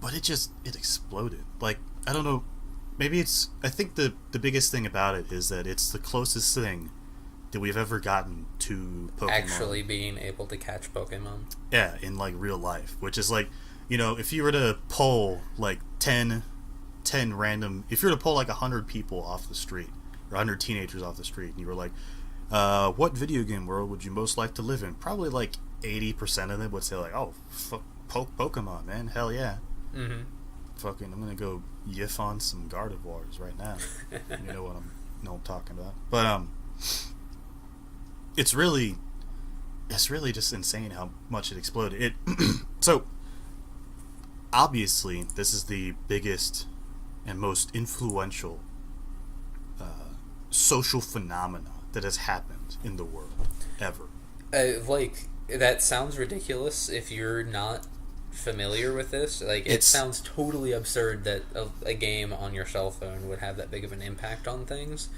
But it exploded. Like, I don't know, maybe I think the biggest thing about it is that it's the closest thing that we've ever gotten to Pokemon. Actually being able to catch Pokemon. Yeah, in like real life, which is like, if you were to poll like 10 random, if you were to poll like 100 people off the street, or 100 teenagers off the street, and you were like, what video game world would you most like to live in? Probably like 80% of them would say like, oh, Pokemon, man, hell yeah. Mm-hmm. Fucking, I'm gonna go yiff on some Gardevoirs right now. You know what I'm talking about. But it's really just insane how much it exploded. So obviously this is the biggest and most influential social phenomena that has happened in the world ever. That sounds ridiculous if you're not familiar with this. Like, it sounds totally absurd that a game on your cell phone would have that big of an impact on things.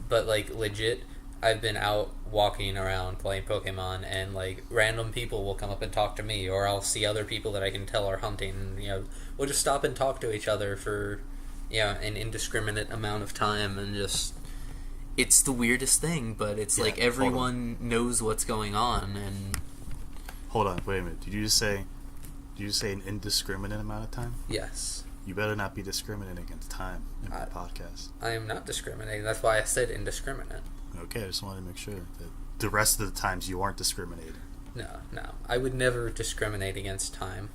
But, like, legit, I've been out walking around playing Pokemon, and like random people will come up and talk to me, or I'll see other people that I can tell are hunting. And, we'll just stop and talk to each other for an indiscriminate amount of time, and just it's the weirdest thing. But it's like everyone knows what's going on. And hold on, wait a minute. Did you just say an indiscriminate amount of time? Yes. You better not be discriminating against time in my podcast. I am not discriminating. That's why I said indiscriminate. Okay, I just wanted to make sure that the rest of the times you aren't discriminating. No. I would never discriminate against time.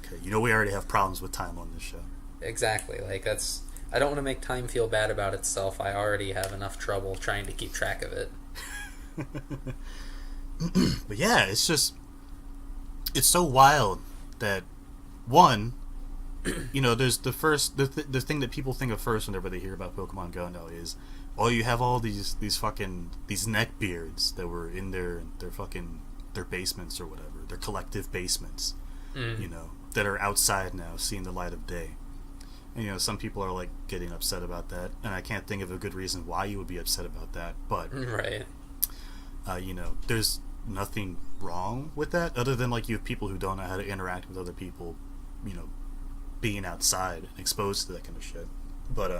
Okay, we already have problems with time on this show. Exactly. Like, I don't want to make time feel bad about itself. I already have enough trouble trying to keep track of it. But yeah, it's so wild that, one, there's the thing that people think of first whenever they hear about Pokemon Go now is, you have all these neck beards that were in their basements or whatever, their collective basements, that are outside now, seeing the light of day. And some people are like getting upset about that, and I can't think of a good reason why you would be upset about that. But right, there's nothing wrong with that, other than like you have people who don't know how to interact with other people, being outside and exposed to that kind of shit. But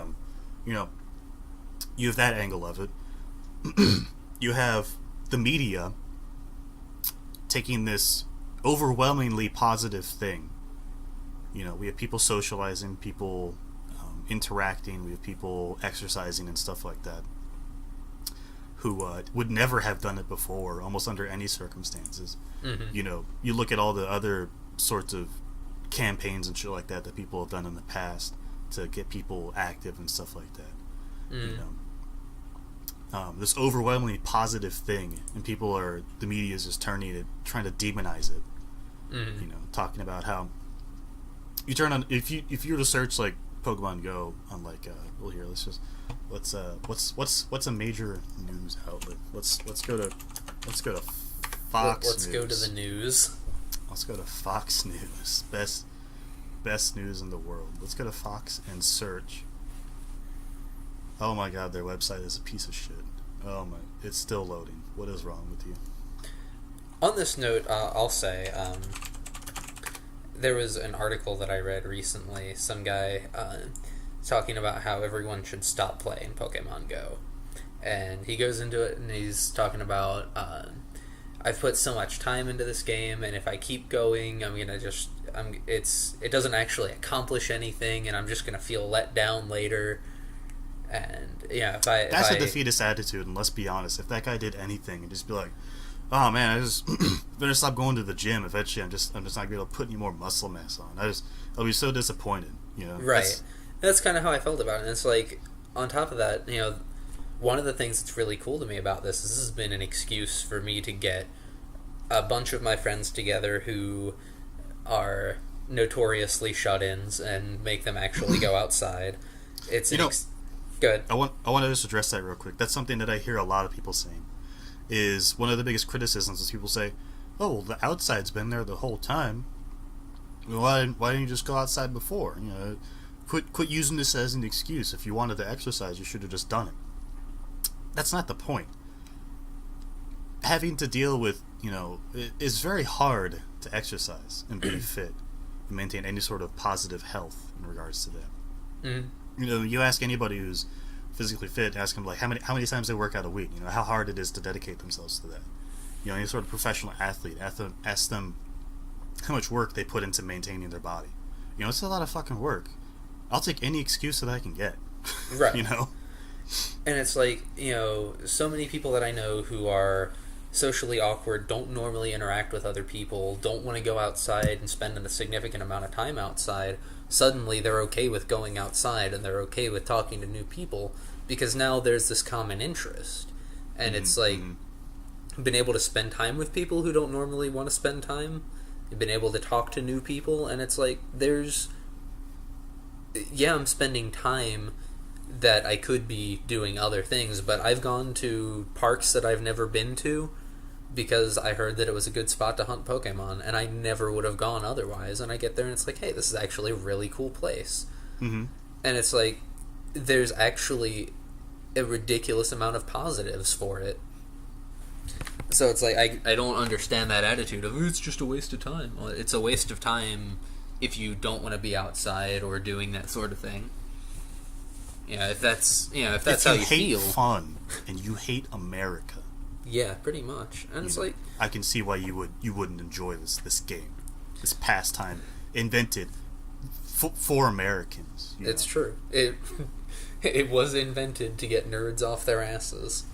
you have that angle of it. You have the media taking this overwhelmingly positive thing. We have people socializing, people interacting, we have people exercising and stuff like that, who would never have done it before, almost under any circumstances. Mm-hmm. You look at all the other sorts of campaigns and shit like that people have done in the past to get people active and stuff like that. This overwhelmingly positive thing, and the media is just turning it, trying to demonize it. Talking about how you turn on, if you were to search like Pokemon Go on like what's a major news outlet? Let's go to Fox Let's News. go to the news. Let's go to Fox News. Best news in the world. Let's go to Fox and search. Oh my god, their website is a piece of shit. Oh my, it's still loading. What is wrong with you? On this note, I'll say, there was an article that I read recently, some guy talking about how everyone should stop playing Pokemon Go. And he goes into it and he's talking about, I've put so much time into this game, and if I keep going, it doesn't actually accomplish anything, and I'm just gonna feel let down later. And that's a defeatist attitude. And let's be honest, if that guy did anything and just be like, oh man, I just better stop going to the gym. Eventually, I'm just not gonna be able to put any more muscle mass on. I'll be so disappointed. Right. That's kind of how I felt about it. And it's like, on top of that, one of the things that's really cool to me about this is this has been an excuse for me to get a bunch of my friends together who are notoriously shut-ins and make them actually go outside. It's good. I want to just address that real quick. That's something that I hear a lot of people saying. Is one of the biggest criticisms is people say, "Oh, well, the outside's been there the whole time. Why didn't you just go outside before? Quit using this as an excuse. If you wanted to exercise, you should have just done it." That's not the point. Having to deal with, it's very hard to exercise and be fit and maintain any sort of positive health in regards to that. Mm-hmm. You ask anybody who's physically fit, ask them like how many times they work out a week. How hard it is to dedicate themselves to that. Any sort of professional athlete, ask them how much work they put into maintaining their body. It's a lot of fucking work. I'll take any excuse that I can get. Right. And it's like, so many people that I know who are socially awkward, don't normally interact with other people, don't want to go outside and spend a significant amount of time outside. Suddenly they're okay with going outside, and they're okay with talking to new people because now there's this common interest. And it's like, been able to spend time with people who don't normally want to spend time. You've been able to talk to new people, and it's like, I'm spending time that I could be doing other things, but I've gone to parks that I've never been to because I heard that it was a good spot to hunt Pokemon, and I never would have gone otherwise. And I get there and it's like, hey, this is actually a really cool place. Mm-hmm. And it's like, there's actually a ridiculous amount of positives for it. So it's like I don't understand that attitude of it's just a waste of time. Well, it's a waste of time if you don't want to be outside or doing that sort of thing. Yeah, if that's how you feel. If you hate fun and you hate America. Yeah, pretty much. And it's like I can see why you wouldn't enjoy this game, this pastime invented for Americans. It's true. It was invented to get nerds off their asses.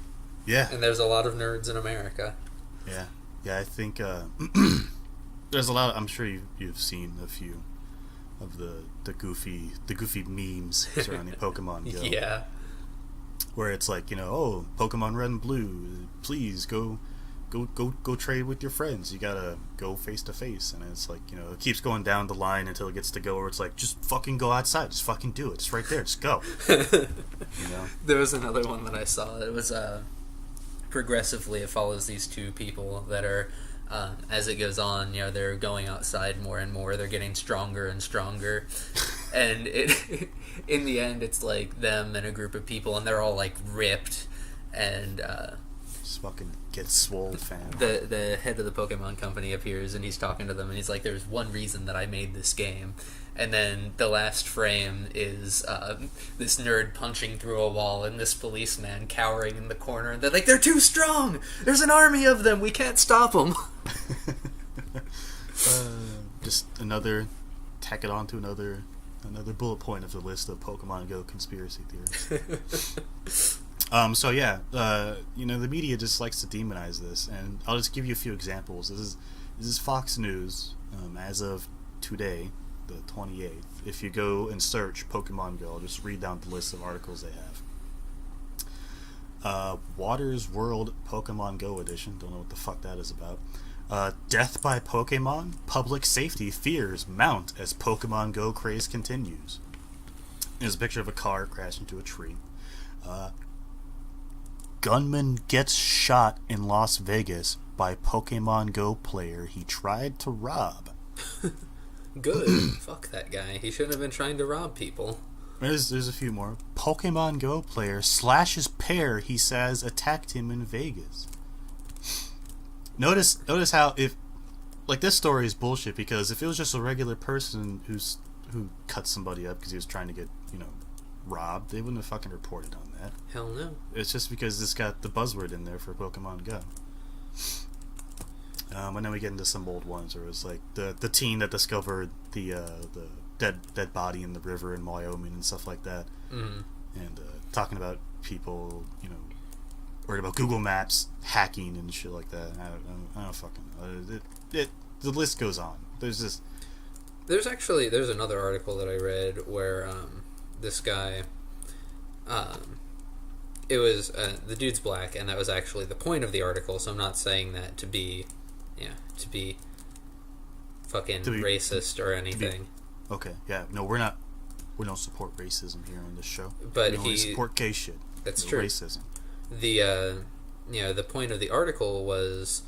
Yeah. And there's a lot of nerds in America. Yeah. Yeah, I think there's a lot. I'm sure you've seen a few of the goofy memes surrounding Pokemon Go. Yeah. Where it's like, oh, Pokemon Red and Blue, please go trade with your friends. You gotta go face to face, and it's like, it keeps going down the line until it gets to go where it's like, just fucking go outside, just fucking do it, it's right there, just go. There was another one that I saw. It was progressively it follows these two people that are as it goes on, they're going outside more and more, they're getting stronger and stronger, and in the end it's like them and a group of people, and they're all like ripped, and just fucking get swole, fam. The head of the Pokemon company appears, and he's talking to them, and he's like, there's one reason that I made this game. And then the last frame is this nerd punching through a wall and this policeman cowering in the corner, and they're like, they're too strong! There's an army of them! We can't stop them! Just tack it on to another bullet point of the list of Pokemon Go conspiracy theories. So yeah, the media just likes to demonize this, and I'll just give you a few examples. This is Fox News as of today, the 28th. If you go and search Pokemon Go, I'll just read down the list of articles they have. Waters World Pokemon Go Edition. Don't know what the fuck that is about. Death by Pokemon. Public safety fears mount as Pokemon Go craze continues. There's a picture of a car crashed into a tree. Gunman gets shot in Las Vegas by Pokemon Go player he tried to rob. Good. Fuck that guy. He shouldn't have been trying to rob people. There's a few more. Pokemon Go player slashes pair he says attacked him in Vegas. Notice how this story is bullshit, because if it was just a regular person who cut somebody up because he was trying to get robbed, they wouldn't have fucking reported on that. Hell no. It's just because it's got the buzzword in there for Pokemon Go. And then we get into some old ones where it was like the teen that discovered the dead body in the river in Wyoming and stuff like that. Mm-hmm. And talking about people, worried about Google Maps hacking and shit like that. I don't fucking know. The list goes on. There's another article that I read where this guy, it was the dude's black, and that was actually the point of the article. So I'm not saying that to be fucking racist or anything. Okay, yeah, no, we don't support racism here on this show. But we only support gay shit. That's no true. Racism. The point of the article was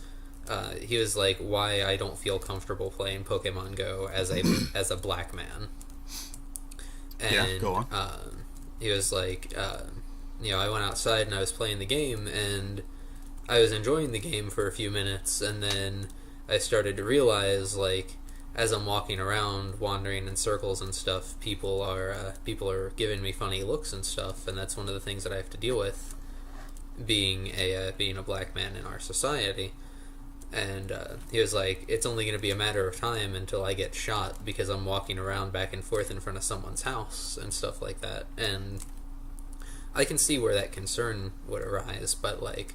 he was like, why I don't feel comfortable playing Pokemon Go as a black man. And, yeah, go on. He was like, I went outside and I was playing the game, and I was enjoying the game for a few minutes, and then I started to realize, like, as I'm walking around, wandering in circles and stuff, people are giving me funny looks and stuff, and that's one of the things that I have to deal with, being a black man in our society. And he was like, it's only going to be a matter of time until I get shot because I'm walking around back and forth in front of someone's house and stuff like that. And I can see where that concern would arise, but, like,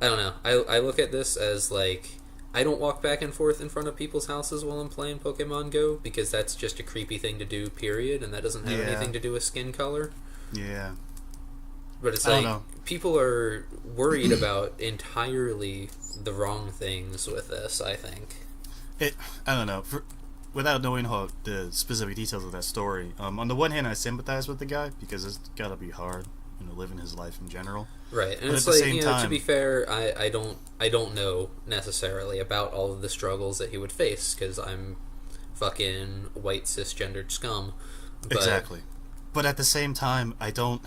I don't know. I look at this as, like, I don't walk back and forth in front of people's houses while I'm playing Pokemon Go, because that's just a creepy thing to do, period, and that doesn't have anything to do with skin color. Yeah. But it's like, people are worried about entirely the wrong things with this, I think. I don't know. Without knowing the specific details of that story, on the one hand, I sympathize with the guy, because it's gotta be hard, living his life in general. Right, and but it's at the like, same time, to be fair, I don't know necessarily about all of the struggles that he would face, because I'm fucking white cisgendered scum. But, exactly. But at the same time, I don't...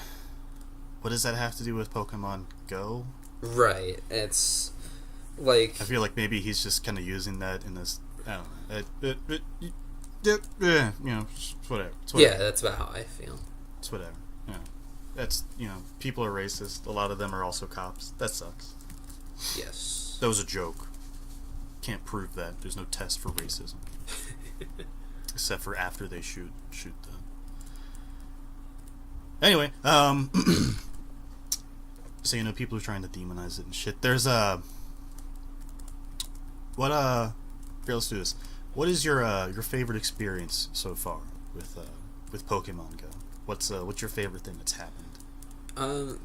What does that have to do with Pokemon Go? Right. It's like I feel like maybe he's just kind of using that in this. I don't know. You know, it's whatever. It's whatever. yeah, that's about how I feel. It's whatever. You know, that's people are racist. A lot of them are also cops. That sucks. Yes. That was a joke. Can't prove that. There's no test for racism, except for after they shoot them. Anyway, so people are trying to demonize it and shit. There's here, let's do this. What is your favorite experience so far with Pokemon Go? What's your favorite thing that's happened?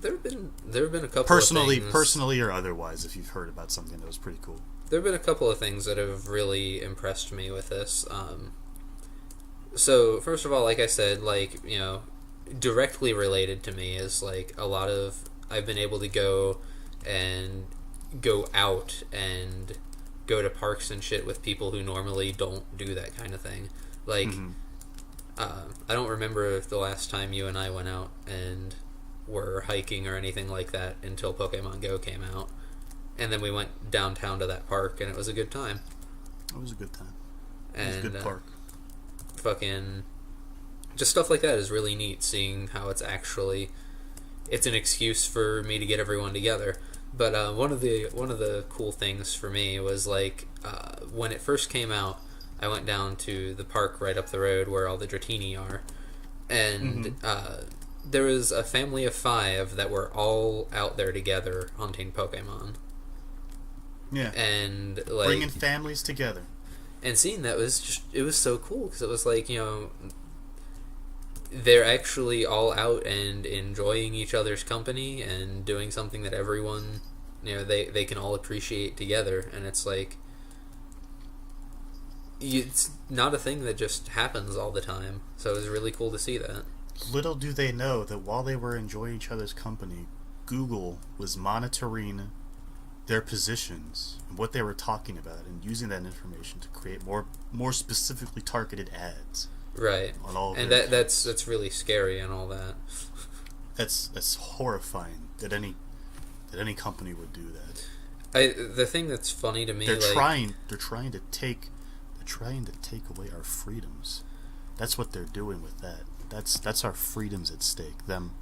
There have been a couple Personally, of things, personally or otherwise, if you've heard about something that was pretty cool. there have been a couple of things that have really impressed me with this. So first of all, like I said, directly related to me is like a lot of I've been able to go out and go to parks and shit with people who normally don't do that kind of thing. Like, I don't remember the last time you and I went out and were hiking or anything like that until Pokemon Go came out. And then we went downtown to that park, and it was a good time. It was a good time. It And was a good park. fucking just stuff like that is really neat, seeing how it's an excuse for me to get everyone together. But one of the cool things for me was when it first came out, I went down to the park right up the road where all the Dratini are, and there was a family of 5 that were all out there together hunting Pokemon. Yeah, And bringing families together. And seeing that it was so cool, because it was they're actually all out and enjoying each other's company and doing something that everyone, they can all appreciate together. And it's it's not a thing that just happens all the time. So it was really cool to see that. Little do they know that while they were enjoying each other's company, Google was monitoring their positions and what they were talking about and using that information to create more specifically targeted ads. Right. On all of and their that's really scary and all that. That's horrifying that any company would do that. The thing that's funny to me, they're trying to take away our freedoms. That's what they're doing with that. That's our freedoms at stake. Them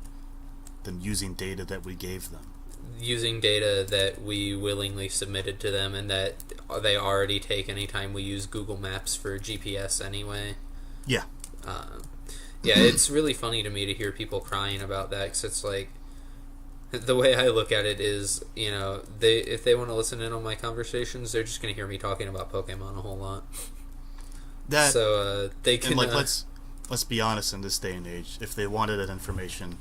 using data that we gave them. Using data that we willingly submitted to them and that they already take anytime we use Google Maps for GPS anyway. Yeah. Yeah, it's really funny to me to hear people crying about that, because it's the way I look at it is, if they want to listen in on my conversations, they're just going to hear me talking about Pokemon a whole lot. So they can. And let's be honest, in this day and age, if they wanted that information,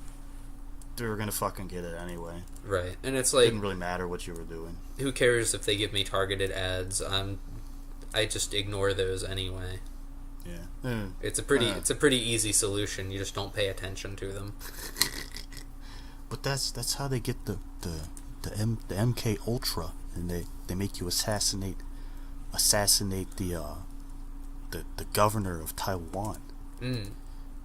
they were gonna fucking get it anyway. Right, and it's it didn't really matter what you were doing. Who cares if they give me targeted ads? I just ignore those anyway. Yeah, it's a pretty easy solution. You just don't pay attention to them. But that's how they get the MK Ultra, and they make you assassinate the governor of Taiwan.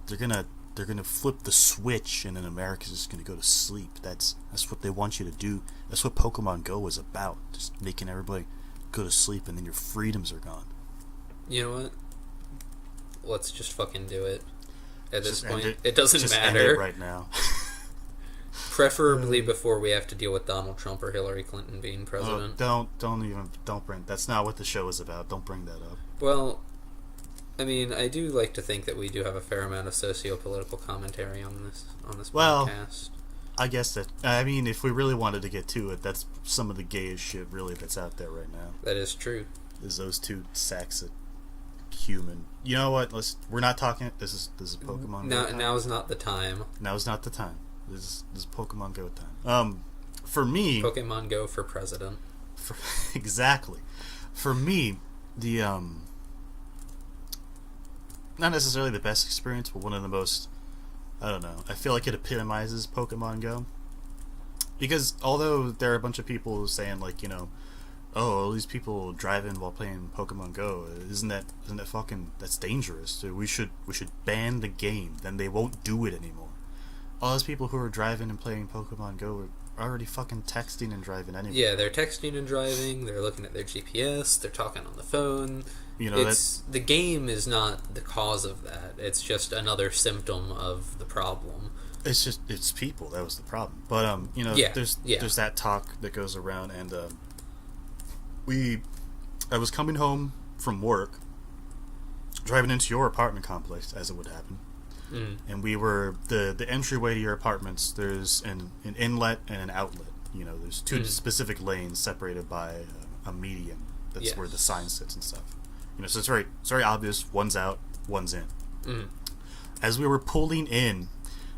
They're gonna flip the switch, and then America's just gonna go to sleep. That's what they want you to do. That's what Pokemon Go is about. Just making everybody go to sleep, and then your freedoms are gone. You know what? Let's just fucking do it. At this Just point, it doesn't just matter. End it right now. Preferably before we have to deal with Donald Trump or Hillary Clinton being president. Don't bring. That's not what the show is about. Don't bring that up. Well, I mean, I do like to think that we do have a fair amount of socio-political commentary on this podcast. I guess that. I mean, if we really wanted to get to it, that's some of the gayest shit really that's out there right now. That is true. Is those two sacks of human? You know what? We're not talking. This is Pokemon. Now is not the time. Now is not the time. This is Pokemon Go time. For me, Pokemon Go for president. Exactly. For me, the not necessarily the best experience, but one of the most, I don't know, I feel like it epitomizes Pokemon Go. Because although there are a bunch of people saying oh, all these people driving while playing Pokemon Go, isn't that fucking, that's dangerous. We should ban the game, then they won't do it anymore. All those people who are driving and playing Pokemon Go already fucking texting and driving anyway. Yeah, they're texting and driving. They're looking at their GPS. They're talking on the phone. You know, the game is not the cause of that. It's just another symptom of the problem. It's people. That was the problem. But you know, there's that talk that goes around, and I was coming home from work, driving into your apartment complex, as it would happen, and we were the entryway to your apartments. There's an inlet and an outlet. You know, there's two specific lanes separated by a median. That's where the sign sits and stuff. You know, so it's very obvious. One's out, one's in. As we were pulling in,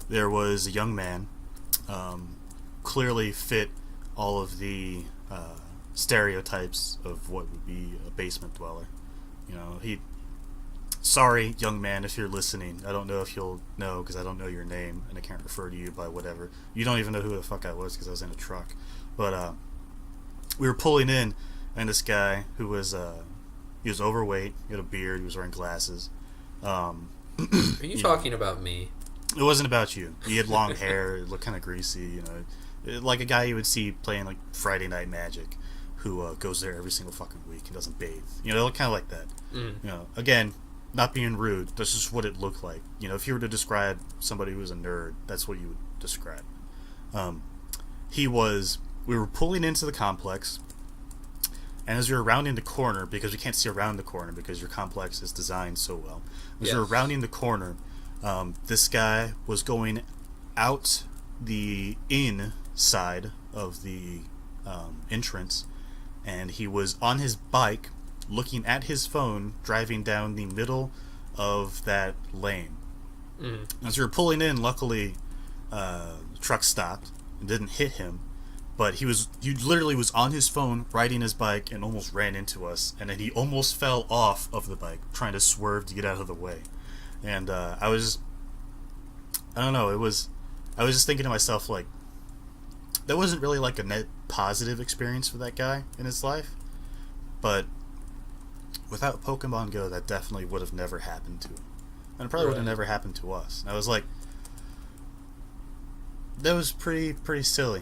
there was a young man, clearly fit all of the stereotypes of what would be a basement dweller. You know, sorry, young man, if you're listening. I don't know if you'll know, because I don't know your name, and I can't refer to you by whatever. You don't even know who the fuck I was, because I was in a truck. But we were pulling in, and this guy who was he was overweight, he had a beard, he was wearing glasses. Are you talking about me? It wasn't about you. He had long hair, it looked kind of greasy, you know, like a guy you would see playing like Friday Night Magic, who goes there every single fucking week and doesn't bathe. You know, kind of like that. You know, again, not being rude, that's just what it looked like. You know, if you were to describe somebody who was a nerd, that's what you would describe. We were pulling into the complex, and as we were rounding the corner, because we can't see around the corner because your complex is designed so well, as we were rounding the corner, this guy was going out the inside of the entrance, and he was on his bike looking at his phone, driving down the middle of that lane. As we were pulling in, luckily the truck stopped and didn't hit him, but he literally was on his phone riding his bike and almost ran into us, and then he almost fell off of the bike trying to swerve to get out of the way. And I was just thinking to myself, like, that wasn't really like a net positive experience for that guy in his life, but without Pokemon Go, that definitely would have never happened to him, and it probably would have never happened to us. And I was like, that was pretty silly.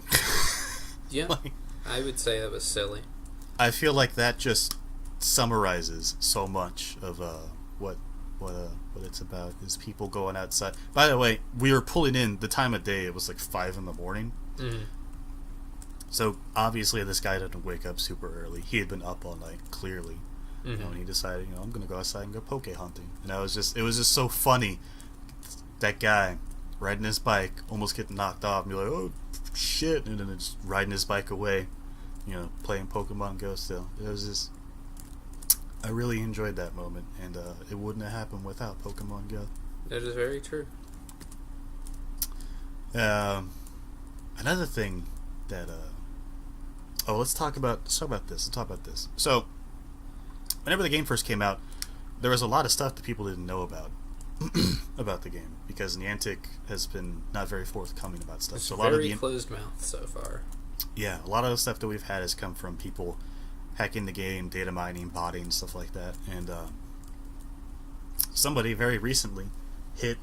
Yeah, like, I would say that was silly. I feel like that just summarizes so much of what it's about, is people going outside. By the way, we were pulling in, the time of day, it was like 5 a.m. So obviously this guy didn't wake up super early. He had been up all night, clearly. You know, and he decided, you know, I'm gonna go outside and go poke hunting. And it was just so funny, that guy riding his bike, almost getting knocked off, and be like, oh shit, and then just riding his bike away, you know, playing Pokemon Go still. It was just, I really enjoyed that moment, and it wouldn't have happened without Pokemon Go. That is very true. Another thing that let's talk about this. So, whenever the game first came out, there was a lot of stuff that people didn't know about about the game, because Niantic has been not very forthcoming about stuff. It's so a lot very of closed mouth so far. Yeah, a lot of the stuff that we've had has come from people hacking the game, data mining, botting, stuff like that. And somebody very recently hit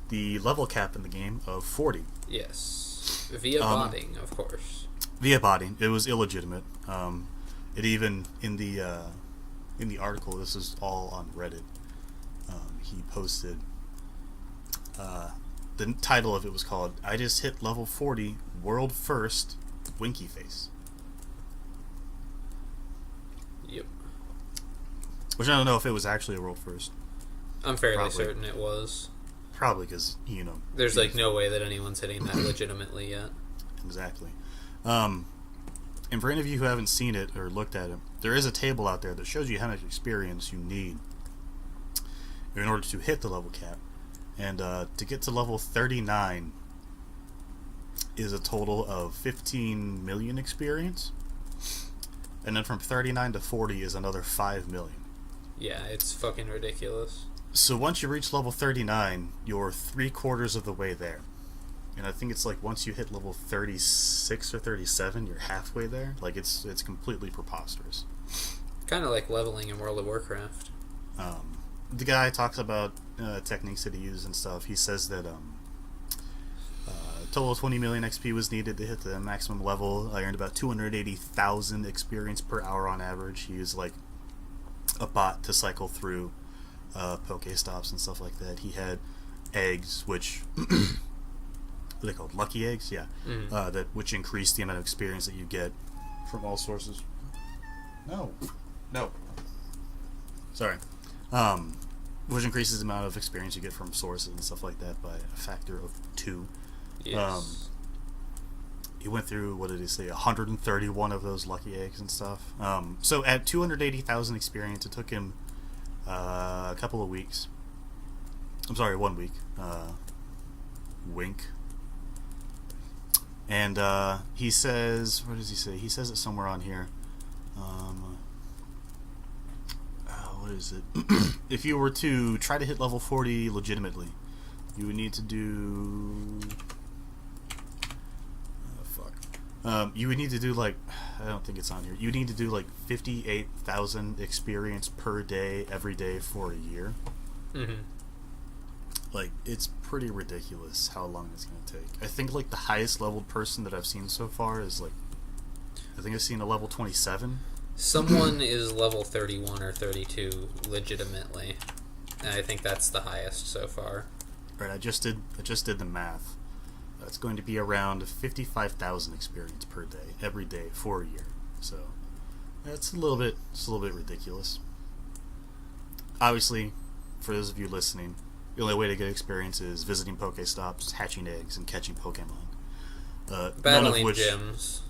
the level cap in the game of 40. Yes, via botting, of course. Via botting, it was illegitimate. It even in the article, this is all on Reddit. He posted the title of it was called "I just hit level 40, world first, winky face." Yep. Which I don't know if it was actually a world first. I'm fairly certain it was. Probably because, you know, there's like no way that anyone's hitting that legitimately yet. Exactly. And for any of you who haven't seen it or looked at it, there is a table out there that shows you how much experience you need in order to hit the level cap. And to get to level 39 is a total of 15 million experience. And then from 39 to 40 is another 5 million. Yeah, it's fucking ridiculous. So once you reach level 39, you're 3/4 of the way there. And I think it's like once you hit level 36 or 37, you're halfway there. Like, it's completely preposterous. Kind of like leveling in World of Warcraft. The guy talks about techniques that he uses and stuff. He says that total of 20 million XP was needed to hit the maximum level. I earned about 280,000 experience per hour on average. He used like a bot to cycle through Pokestops and stuff like that. He had eggs, which what are they called? Lucky eggs, yeah. That which increase the amount of experience that you get from all sources. No. Sorry. Which increases the amount of experience you get from sources and stuff like that by a factor of 2. Yes. He went through, what did he say, 131 of those lucky eggs and stuff. So at 280,000 experience, it took him a couple of weeks. I'm sorry, 1 week. Wink. And he says, what does he say? He says it somewhere on here. What is it? If you were to try to hit level 40 legitimately, you would need to do... you would need to do like... I don't think it's on here. You would need to do like 58,000 experience per day, every day for a year. Like, it's pretty ridiculous how long it's going to take. I think like the highest leveled person that I've seen so far is like... I think I've seen a level 27. Someone is level 31 or 32 legitimately, and I think that's the highest so far. Right, I just did the math. It's going to be around 55,000 experience per day, every day for a year. So it's a little bit ridiculous. Obviously, for those of you listening, the only way to get experience is visiting Pokestops, hatching eggs, and catching Pokemon. Battling gyms.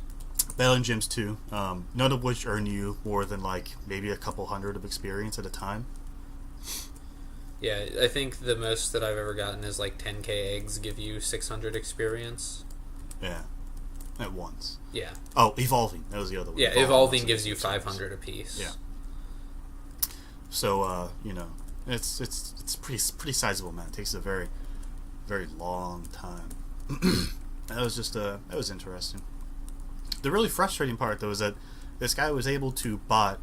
Battling gyms too. None of which earn you more than like maybe a couple hundred of experience at a time. Yeah, I think the most that I've ever gotten is like 10k eggs give you 600 experience. Yeah, at once. Yeah. Oh, evolving. That was the other one. Yeah, evolving gives you 500 apiece. Yeah. So you know, it's pretty sizable, man. It takes a very, very long time. That was interesting. The really frustrating part, though, is that this guy was able to bot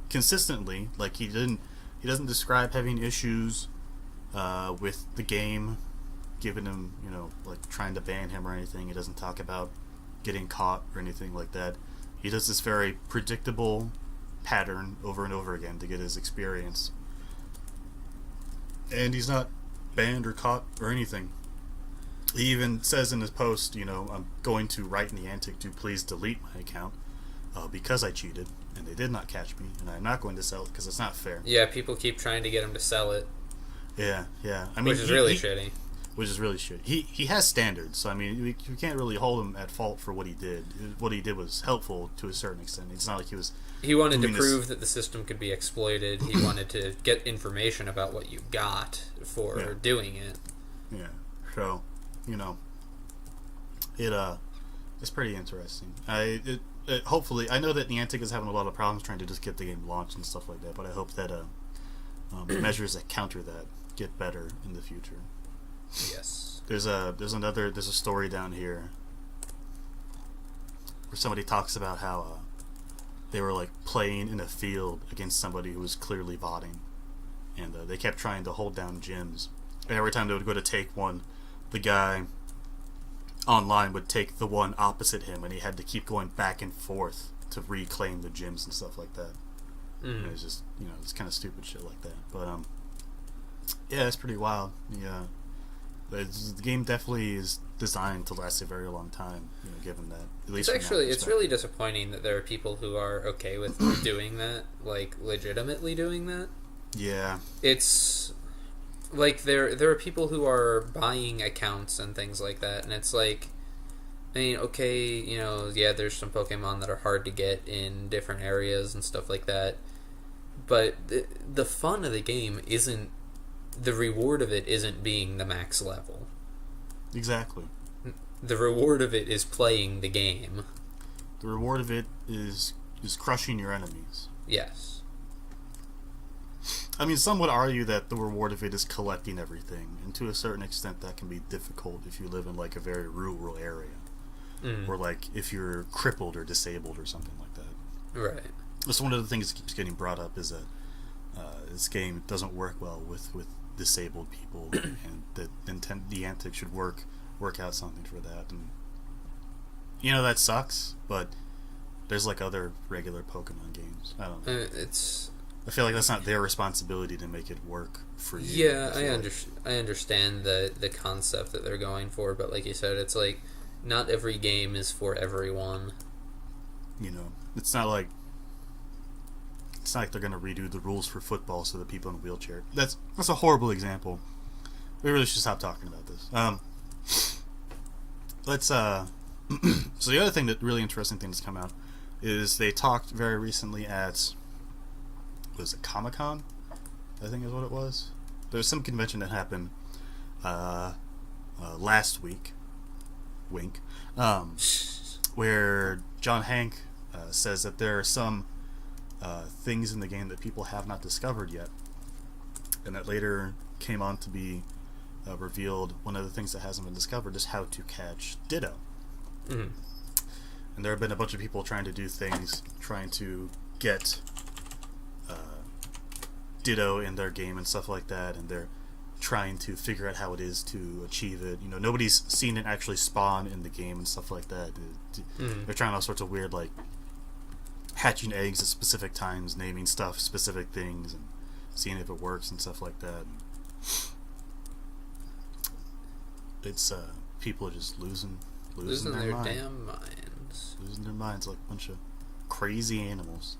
consistently. Like, he doesn't describe having issues with the game, giving him, you know, like trying to ban him or anything. He doesn't talk about getting caught or anything like that. He does this very predictable pattern over and over again to get his experience. And he's not banned or caught or anything. He even says in his post, you know, I'm going to write in Niantic to please delete my account because I cheated and they did not catch me, and I'm not going to sell it because it's not fair. Yeah, people keep trying to get him to sell it. Yeah. I mean, which is really shitty. Which is really shitty. He has standards, so I mean, we can't really hold him at fault for what he did. What he did was helpful to a certain extent. It's not like he was... He wanted to prove that the system could be exploited. He wanted to get information about what you got for doing it. Yeah, so... You know, it's pretty interesting. Hopefully, I know that Niantic is having a lot of problems trying to just get the game launched and stuff like that, but I hope that measures that counter that get better in the future. Yes. There's a story down here where somebody talks about how they were like playing in a field against somebody who was clearly botting, and they kept trying to hold down gyms, and every time they would go to take one, the guy online would take the one opposite him, and he had to keep going back and forth to reclaim the gyms and stuff like that. And it was just, you know, it's kind of stupid shit like that. But yeah, it's pretty wild. Yeah, the game definitely is designed to last a very long time. You know, given that. At least it's really disappointing that there are people who are okay with doing that, like legitimately doing that. Yeah, it's. Like, there are people who are buying accounts and things like that, and it's like, I mean, okay, you know, yeah, there's some Pokemon that are hard to get in different areas and stuff like that, but the fun of the game isn't, the reward of it isn't being the max level. Exactly. The reward of it is playing the game. The reward of it is crushing your enemies. Yes. I mean, some would argue that the reward of it is collecting everything, and to a certain extent that can be difficult if you live in like a very rural area, or like if you're crippled or disabled or something like that. Right. That's one of the things that keeps getting brought up, is that this game doesn't work well with disabled people, and that Niantic should work work out something for that. And you know, that sucks, but there's like other regular Pokemon games. I don't know. I feel like that's not their responsibility to make it work for you. Yeah, I understand the concept that they're going for, but like you said, it's like not every game is for everyone. You know, it's not like they're gonna redo the rules for football so that people in a wheelchair. That's a horrible example. We really should stop talking about this. Let's so the other thing, that really interesting thing that's come out is they talked very recently at, was it Comic-Con? I think is what it was. There was some convention that happened last week, wink, where John Hank says that there are some things in the game that people have not discovered yet, and that later came on to be revealed. One of the things that hasn't been discovered is how to catch Ditto. Mm-hmm. And there have been a bunch of people trying to do things, trying to get Ditto in their game and stuff like that, and they're trying to figure out how it is to achieve it. You know, nobody's seen it actually spawn in the game and stuff like that. They're trying all sorts of weird, like, hatching eggs at specific times, naming stuff specific things, and seeing if it works and stuff like that. It's people are just losing their damn minds. Losing their minds like a bunch of crazy animals.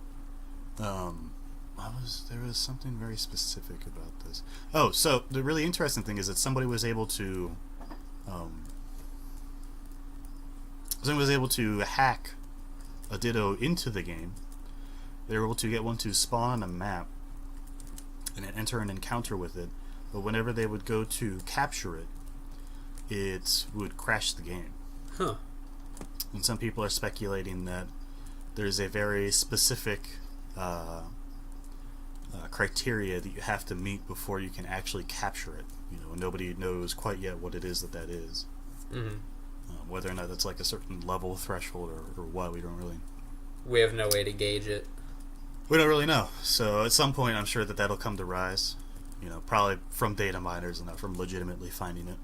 There was something very specific about this. Oh, so the really interesting thing is that somebody was able to hack a Ditto into the game. They were able to get one to spawn on a map and then enter an encounter with it. But whenever they would go to capture it, it would crash the game. Huh. And some people are speculating that there's a very specific criteria that you have to meet before you can actually capture it. You know, nobody knows quite yet what it is that is. Mm-hmm. Whether or not that's like a certain level threshold or what, we don't really. We have no way to gauge it. We don't really know. So at some point, I'm sure that that'll come to rise. You know, probably from data miners and not from legitimately finding it.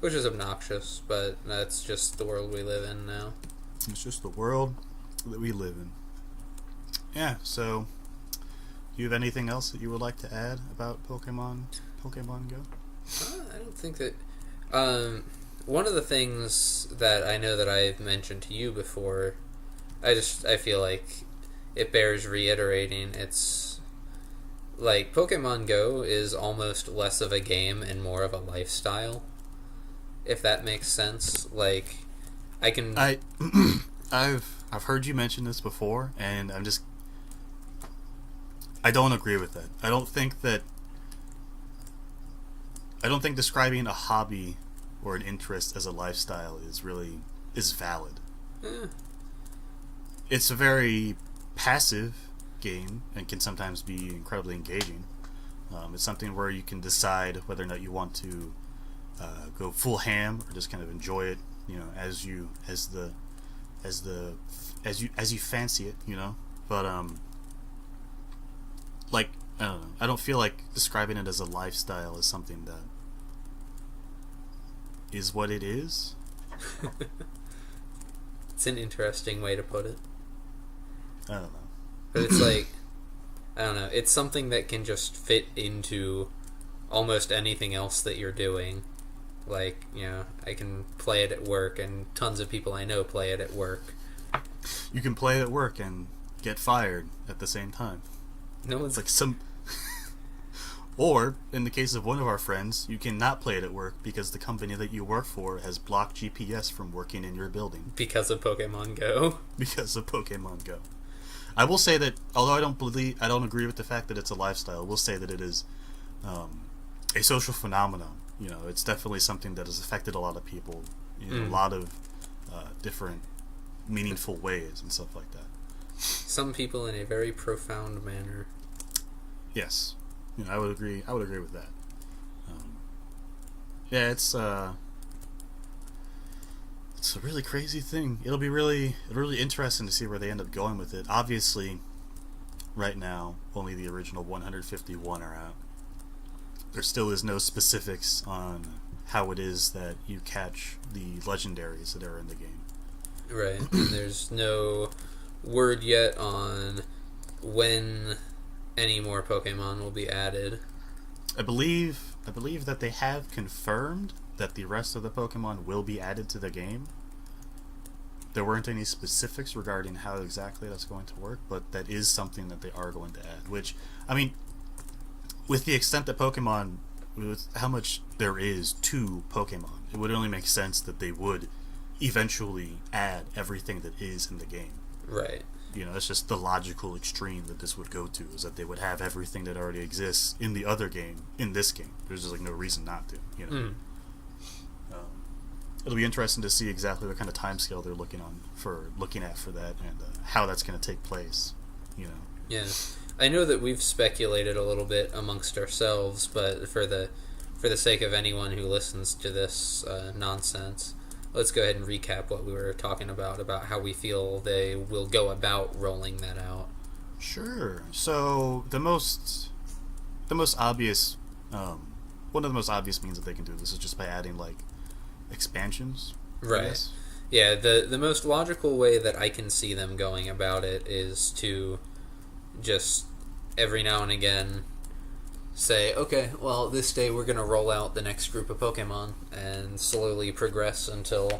Which is obnoxious, but that's just the world we live in now. It's just the world that we live in. Yeah, so do you have anything else that you would like to add about Pokemon Go? I don't think that... one of the things that I know that I've mentioned to you before, I feel like it bears reiterating. It's like Pokemon Go is almost less of a game and more of a lifestyle, if that makes sense. Like, I've heard you mention this before, and I don't agree with that. I don't think describing a hobby or an interest as a lifestyle is valid. It's a very passive game and can sometimes be incredibly engaging. It's something where you can decide whether or not you want to go full ham or just kind of enjoy it, you know, as you fancy it, you know. But like, I don't know. I don't feel like describing it as a lifestyle is something that is what it is. It's an interesting way to put it. I don't know. But it's like, I don't know, it's something that can just fit into almost anything else that you're doing. Like, you know, I can play it at work, and tons of people I know play it at work. You can play it at work and get fired at the same time. No one's like some... Or, in the case of one of our friends, you cannot play it at work because the company that you work for has blocked GPS from working in your building. Because of Pokemon Go. Because of Pokemon Go. I will say that, although I don't agree with the fact that it's a lifestyle, I will say that it is a social phenomenon. You know, it's definitely something that has affected a lot of people in a lot of different meaningful ways and stuff like that. Some people in a very profound manner. Yes. You know, I would agree with that. Yeah, it's a really crazy thing. It'll be really interesting to see where they end up going with it. Obviously, right now, only the original 151 are out. There still is no specifics on how it is that you catch the legendaries that are in the game. Right, and there's no word yet on when any more Pokemon will be added. I believe that they have confirmed that the rest of the Pokemon will be added to the game. There weren't any specifics regarding how exactly that's going to work, but that is something that they are going to add. Which, I mean, with the extent that Pokemon, with how much there is to Pokemon, it would only make sense that they would eventually add everything that is in the game. Right. You know, that's just the logical extreme that this would go to, is that they would have everything that already exists in the other game in this game. There's just like no reason not to, you know. It'll be interesting to see exactly what kind of timescale they're looking at for that, and how that's going to take place, you know. Yeah, I know that we've speculated a little bit amongst ourselves, but for the sake of anyone who listens to this nonsense, let's go ahead and recap what we were talking about how we feel they will go about rolling that out. Sure. So the most obvious, one of the most obvious means that they can do this is just by adding like expansions. Right. Yeah. The most logical way that I can see them going about it is to just every now and again say, okay, well, this day we're going to roll out the next group of Pokemon and slowly progress until,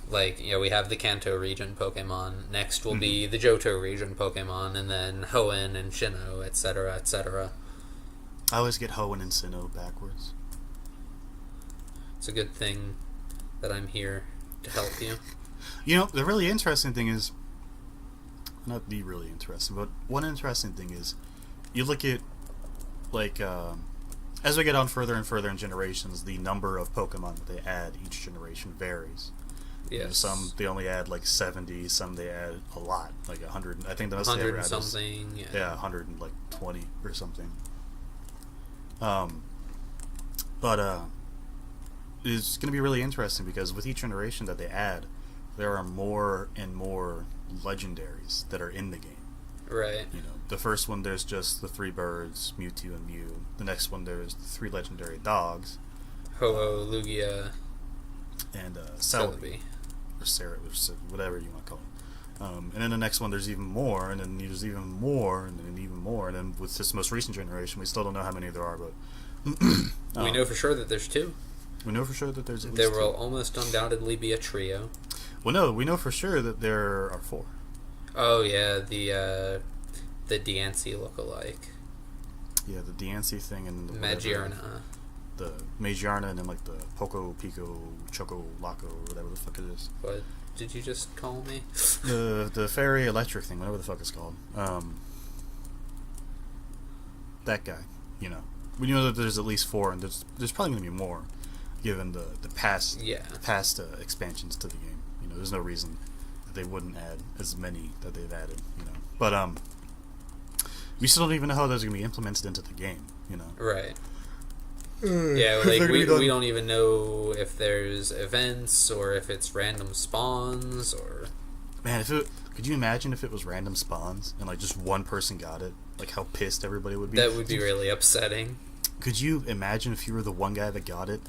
like, you know, we have the Kanto region Pokemon. Next will be the Johto region Pokemon, and then Hoenn and Sinnoh, etc., etc. I always get Hoenn and Sinnoh backwards. It's a good thing that I'm here to help you. You know, the really interesting thing is, not the really interesting, but one interesting thing is, you look at, like, as we get on further and further in generations, the number of Pokemon that they add each generation varies. Yes. You know, some they only add like 70, some they add a lot, like 100. I think the most they 100 ever and add something. is, yeah, 120 or something. But it's going to be really interesting because with each generation that they add, there are more and more legendaries that are in the game. Right. You know, the first one there's just the 3 birds, Mewtwo and Mew. The next one there's the 3 legendary dogs, Ho-Oh, Lugia, and Celebi. Or Sarah, or whatever you want to call it. And then the next one there's even more, and then there's even more, and then even more, and then with this most recent generation, we still don't know how many there are, but we know for sure that there's 2. we know for sure that there's at least There 2. will almost undoubtedly be a trio. Well, no, we know for sure that there are 4. Oh yeah, the Diancie look-alike. Yeah, the Diancie thing and the Magiarna. The Magiarna, and then like the Poco, Pico, Choco, Loco, or whatever the fuck it is. What did you just call me? The fairy electric thing, whatever the fuck it's called. That guy, you know. We know that there's at least 4, and there's probably going to be more, given the past expansions to the game. You know, there's no reason that they wouldn't add as many that they've added. You know, but we still don't even know how those are going to be implemented into the game. You know, Right. Yeah, like we don't even know if there's events or if it's random spawns or. Man, could you imagine if it was random spawns and like just one person got it? Like how pissed everybody would be. That would be really upsetting. Could you imagine if you were the one guy that got it?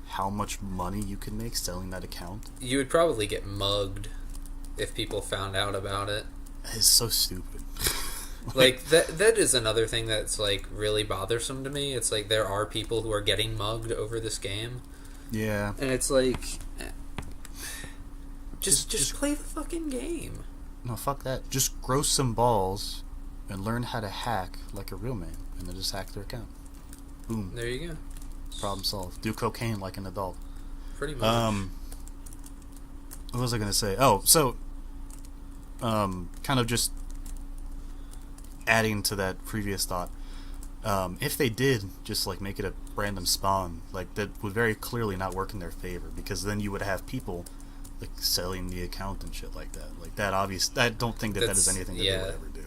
How much money you could make selling that account? You would probably get mugged if people found out about it. That is so stupid. Like that is another thing that's like really bothersome to me. It's like there are people who are getting mugged over this game. Yeah. And it's like just play the fucking game. No, fuck that. Just grow some balls and learn how to hack like a real man, and then just hack their account. Boom. There you go. Problem solved. Do cocaine like an adult. Pretty much. What was I gonna say? Oh, so kind of just adding to that previous thought. If they did just like make it a random spawn, like that would very clearly not work in their favor, because then you would have people like selling the account and shit like that. Like that obvious. I don't think that is anything that they would ever do.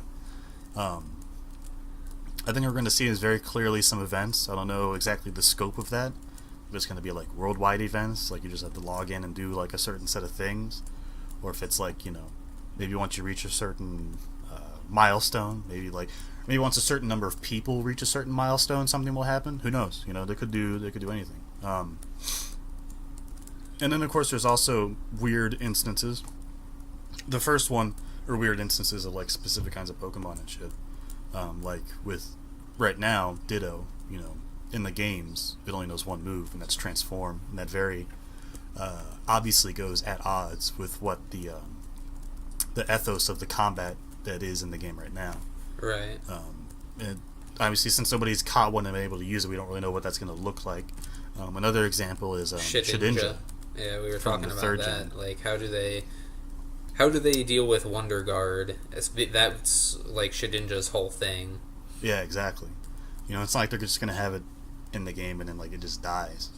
I think we're going to see is very clearly some events. I don't know exactly the scope of that. If it's going to be like worldwide events, like you just have to log in and do like a certain set of things, or if it's like, you know, maybe once you reach a certain milestone, maybe once a certain number of people reach a certain milestone, something will happen. Who knows? You know, they could do anything. And then, of course, there's also weird instances. The first one are weird instances of, like, specific kinds of Pokemon and shit. Like, with, right now, Ditto, you know, in the games, it only knows one move, and that's Transform. And that very obviously goes at odds with what the ethos of the combat that is in the game right now. Right. And obviously, since nobody's caught one and been able to use it, we don't really know what that's going to look like. Another example is Shedinja. Yeah, we were talking about that. Gen. Like, how do they deal with Wonder Guard? That's like Shedinja's whole thing. Yeah, exactly. You know, it's not like they're just going to have it in the game and then, like, it just dies.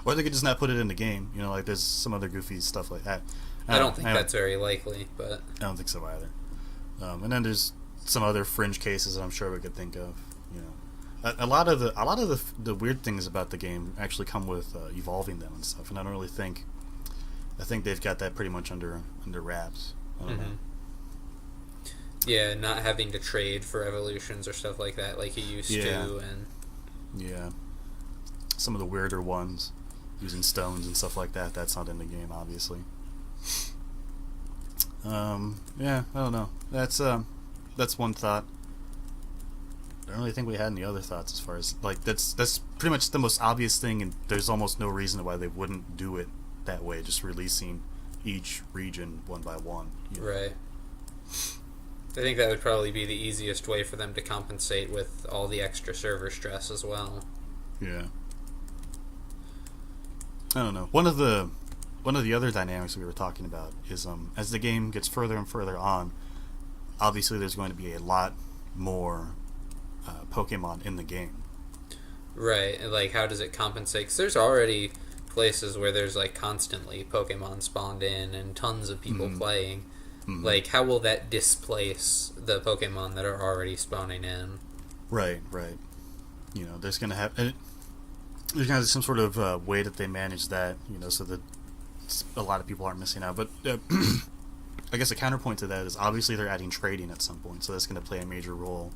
Or they could just not put it in the game. You know, like, there's some other goofy stuff like that. I don't think that's very likely, but... I don't think so either. And then there's some other fringe cases that I'm sure we could think of. You know, a lot of the weird things about the game actually come with evolving them and stuff. And I don't really think... I think they've got that pretty much under wraps. I don't know. Yeah, not having to trade for evolutions or stuff like that like you used to, and... Yeah. Some of the weirder ones, using stones and stuff like that, that's not in the game, obviously. Yeah, I don't know. That's one thought. I don't really think we had any other thoughts as far as, like, that's pretty much the most obvious thing, and there's almost no reason why they wouldn't do it that way, just releasing each region one by one. You know? Right. I think that would probably be the easiest way for them to compensate with all the extra server stress as well. Yeah. I don't know. One of the other dynamics we were talking about is as the game gets further and further on, obviously there's going to be a lot more Pokemon in the game. Right. And, like, how does it compensate? Because there's already places where there's, like, constantly Pokemon spawned in and tons of people playing. Like, how will that displace the Pokemon that are already spawning in? Right. You know, there's going to have... there's going to be some sort of way that they manage that, you know, so that a lot of people aren't missing out. But I guess a counterpoint to that is obviously they're adding trading at some point, so that's going to play a major role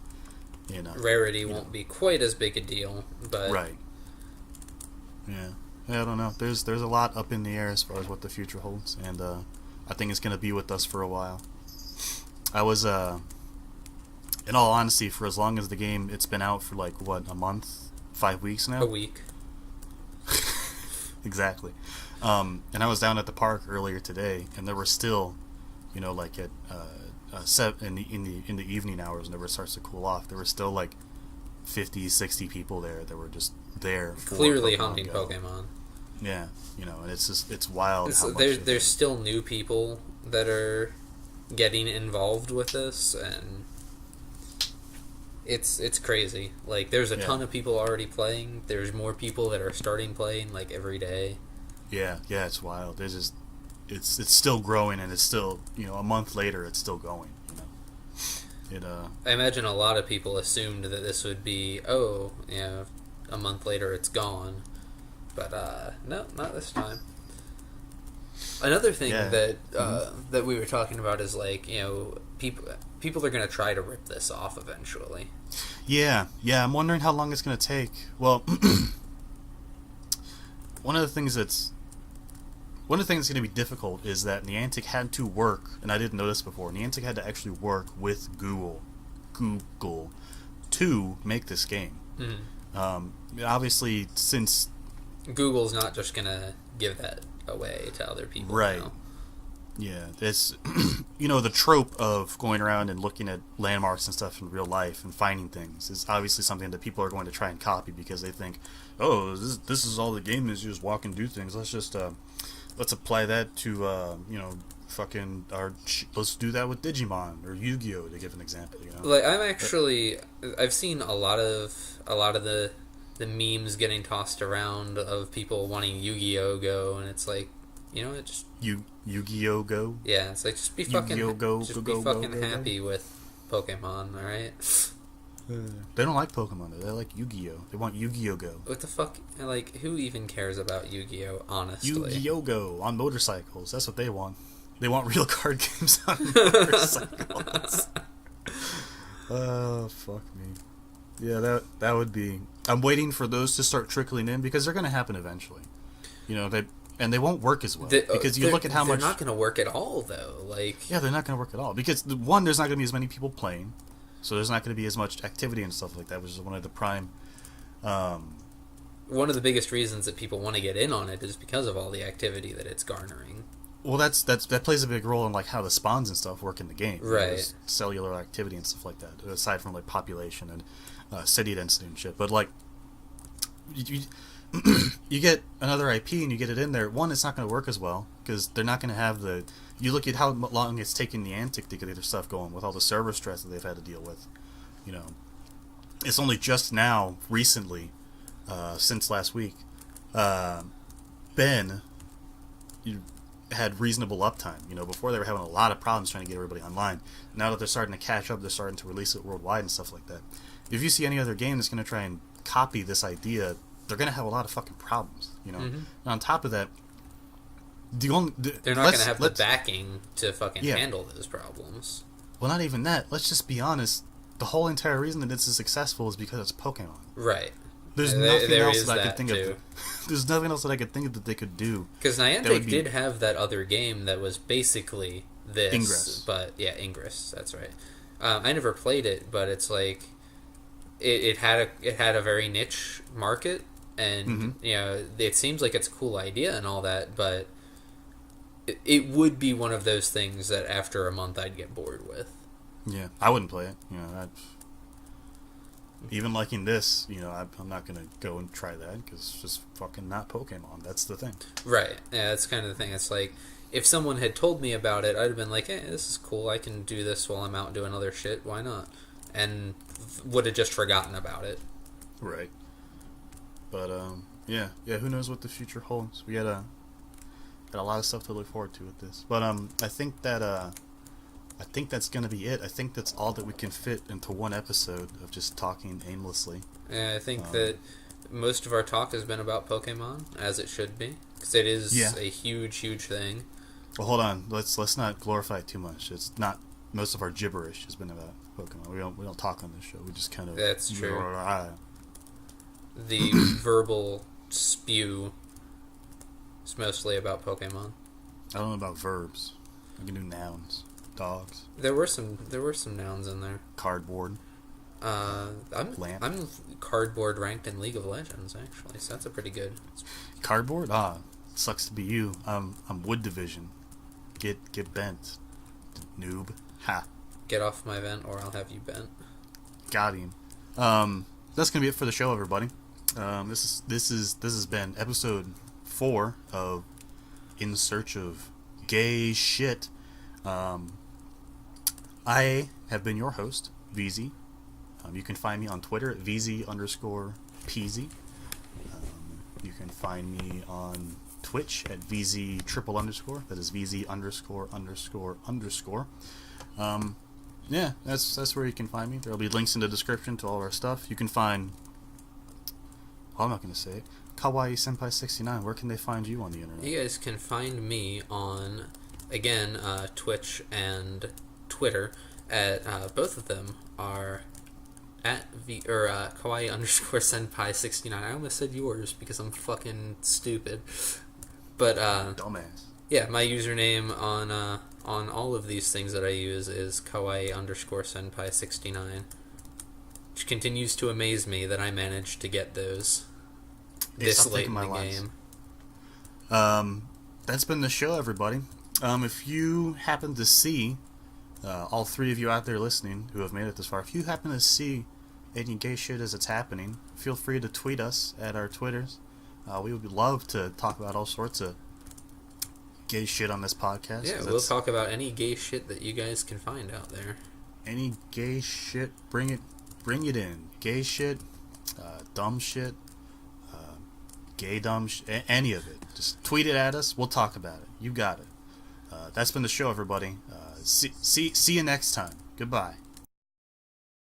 in... Rarity won't be quite as big a deal, but... Right. Yeah, I don't know. There's a lot up in the air as far as what the future holds, and I think it's going to be with us for a while. I was, in all honesty, for as long as the game, it's been out for, like, what, a month? 5 weeks now? A week. Exactly. And I was down at the park earlier today, and there were still, you know, like at in the evening hours, whenever it starts to cool off, there were still like 50, 60 people there that were just there. Clearly hunting Pokemon. Yeah, you know, and it's wild. There's still new people that are getting involved with this, and it's crazy. Like, there's a ton of people already playing. There's more people that are starting playing, like, every day. Yeah, it's wild. There's just it's still growing, and it's still, you know, a month later, it's still going. You know, I imagine a lot of people assumed that this would be, a month later it's gone. But, no, not this time. Another thing that we were talking about is, like, you know, people are going to try to rip this off eventually. Yeah, I'm wondering how long it's going to take. Well, one of the things that's going to be difficult is that Niantic had to work, and I didn't know this before, Niantic had to actually work with Google to make this game. Obviously, since... Google's not just going to give that away to other people. Right. Now. Yeah, it's, you know, the trope of going around and looking at landmarks and stuff in real life and finding things is obviously something that people are going to try and copy because they think, oh, this is all the game is, you just walk and do things. Let's just, let's apply that to, you know, fucking, let's do that with Digimon or Yu-Gi-Oh! To give an example, you know? Like, I've seen a lot of the memes getting tossed around of people wanting Yu-Gi-Oh! Go, and it's like, you know, it just... Yu-Gi-Oh! Go? Yeah, it's like, just be fucking happy with Pokemon, alright? They don't like Pokemon, though. They like Yu-Gi-Oh! They want Yu-Gi-Oh! Go. What the fuck? Like, who even cares about Yu-Gi-Oh!, honestly? Yu-Gi-Oh! Go on motorcycles. That's what they want. They want real card games on motorcycles. Oh, fuck me. Yeah, that would be... I'm waiting for those to start trickling in, because they're going to happen eventually. You know, and they won't work as well because you look at how much they're not going to work at all, though. Like, yeah, they're not going to work at all because one, there's not going to be as many people playing, so there's not going to be as much activity and stuff like that, which is one of the prime. One of the biggest reasons that people want to get in on it is because of all the activity that it's garnering. Well, that plays a big role in like how the spawns and stuff work in the game, right? There's cellular activity and stuff like that, aside from like population and city density and shit. But like, you get another IP and you get it in there. One, it's not going to work as well because they're not going to have the. You look at how long it's taking the Antic to get their stuff going with all the server stress that they've had to deal with. You know, it's only just now, recently, since last week, Ben. Had reasonable uptime. You know, before they were having a lot of problems trying to get everybody online. Now that they're starting to catch up, they're starting to release it worldwide and stuff like that. If you see any other game that's going to try and copy this idea, they're going to have a lot of fucking problems. You know, and on top of that, they're not going to have the backing to fucking handle those problems. Well, not even that. Let's just be honest. The whole entire reason that it's successful is because it's Pokemon. Right. There's nothing else that I could think of. There's nothing else that I could think of that they could do. Because Niantic did have that other game that was basically this. Ingress. But, yeah, Ingress. That's right. I never played it, but it's like... It had a very niche market, and, you know, it seems like it's a cool idea and all that, but it would be one of those things that after a month I'd get bored with. Yeah, I wouldn't play it. You know, even liking this, you know, I'm not going to go and try that because it's just fucking not Pokemon. That's the thing. Right. Yeah, that's kind of the thing. It's like, if someone had told me about it, I'd have been like, hey, this is cool. I can do this while I'm out doing other shit. Why not? And would have just forgotten about it. Right. But, yeah, who knows what the future holds. We got a lot of stuff to look forward to with this. But, I think that's going to be it. I think that's all that we can fit into one episode of just talking aimlessly. Yeah, I think that most of our talk has been about Pokemon, as it should be, because it is a huge, huge thing. Well, hold on. Let's not glorify it too much. It's not. Most of our gibberish has been about Pokemon. We don't talk on this show. We just kind of. That's true. The verbal spew is mostly about Pokemon. I don't know about verbs. I can do nouns. Dogs. There were some nouns in there. Cardboard. I'm cardboard ranked in League of Legends actually, so that's a pretty good. Cardboard? Sucks to be you. I'm wood division. Get bent, noob. Ha. Get off my vent, or I'll have you bent. Got him. That's gonna be it for the show, everybody. This has been episode 4 of In Search of Gay Shit. I have been your host, VZ. You can find me on Twitter at VZ_PZ. You can find me on Twitch at VZ__. That is VZ____. Yeah, that's where you can find me. There will be links in the description to all of our stuff. You can find... Well, I'm not going to say it. Kawaii Senpai 69. Where can they find you on the internet? You guys can find me on, again, Twitch and Twitter. At both of them are at Kawaii_Senpai 69. I almost said yours because I'm fucking stupid. But dumbass. Yeah, my username on all of these things that I use is Kawaii_Senpai 69. Which continues to amaze me that I managed to get those this late in the game. That's been the show, everybody. If you happen to see, all 3 of you out there listening who have made it this far, if you happen to see any gay shit as it's happening, feel free to tweet us at our Twitters. We would love to talk about all sorts of gay shit on this podcast. Yeah, we'll talk about any gay shit that you guys can find out there. Any gay shit, bring it in. Gay shit, dumb shit, gay dumb shit, any of it. Just tweet it at us. We'll talk about it. You got it. That's been the show, everybody. See you next time. Goodbye.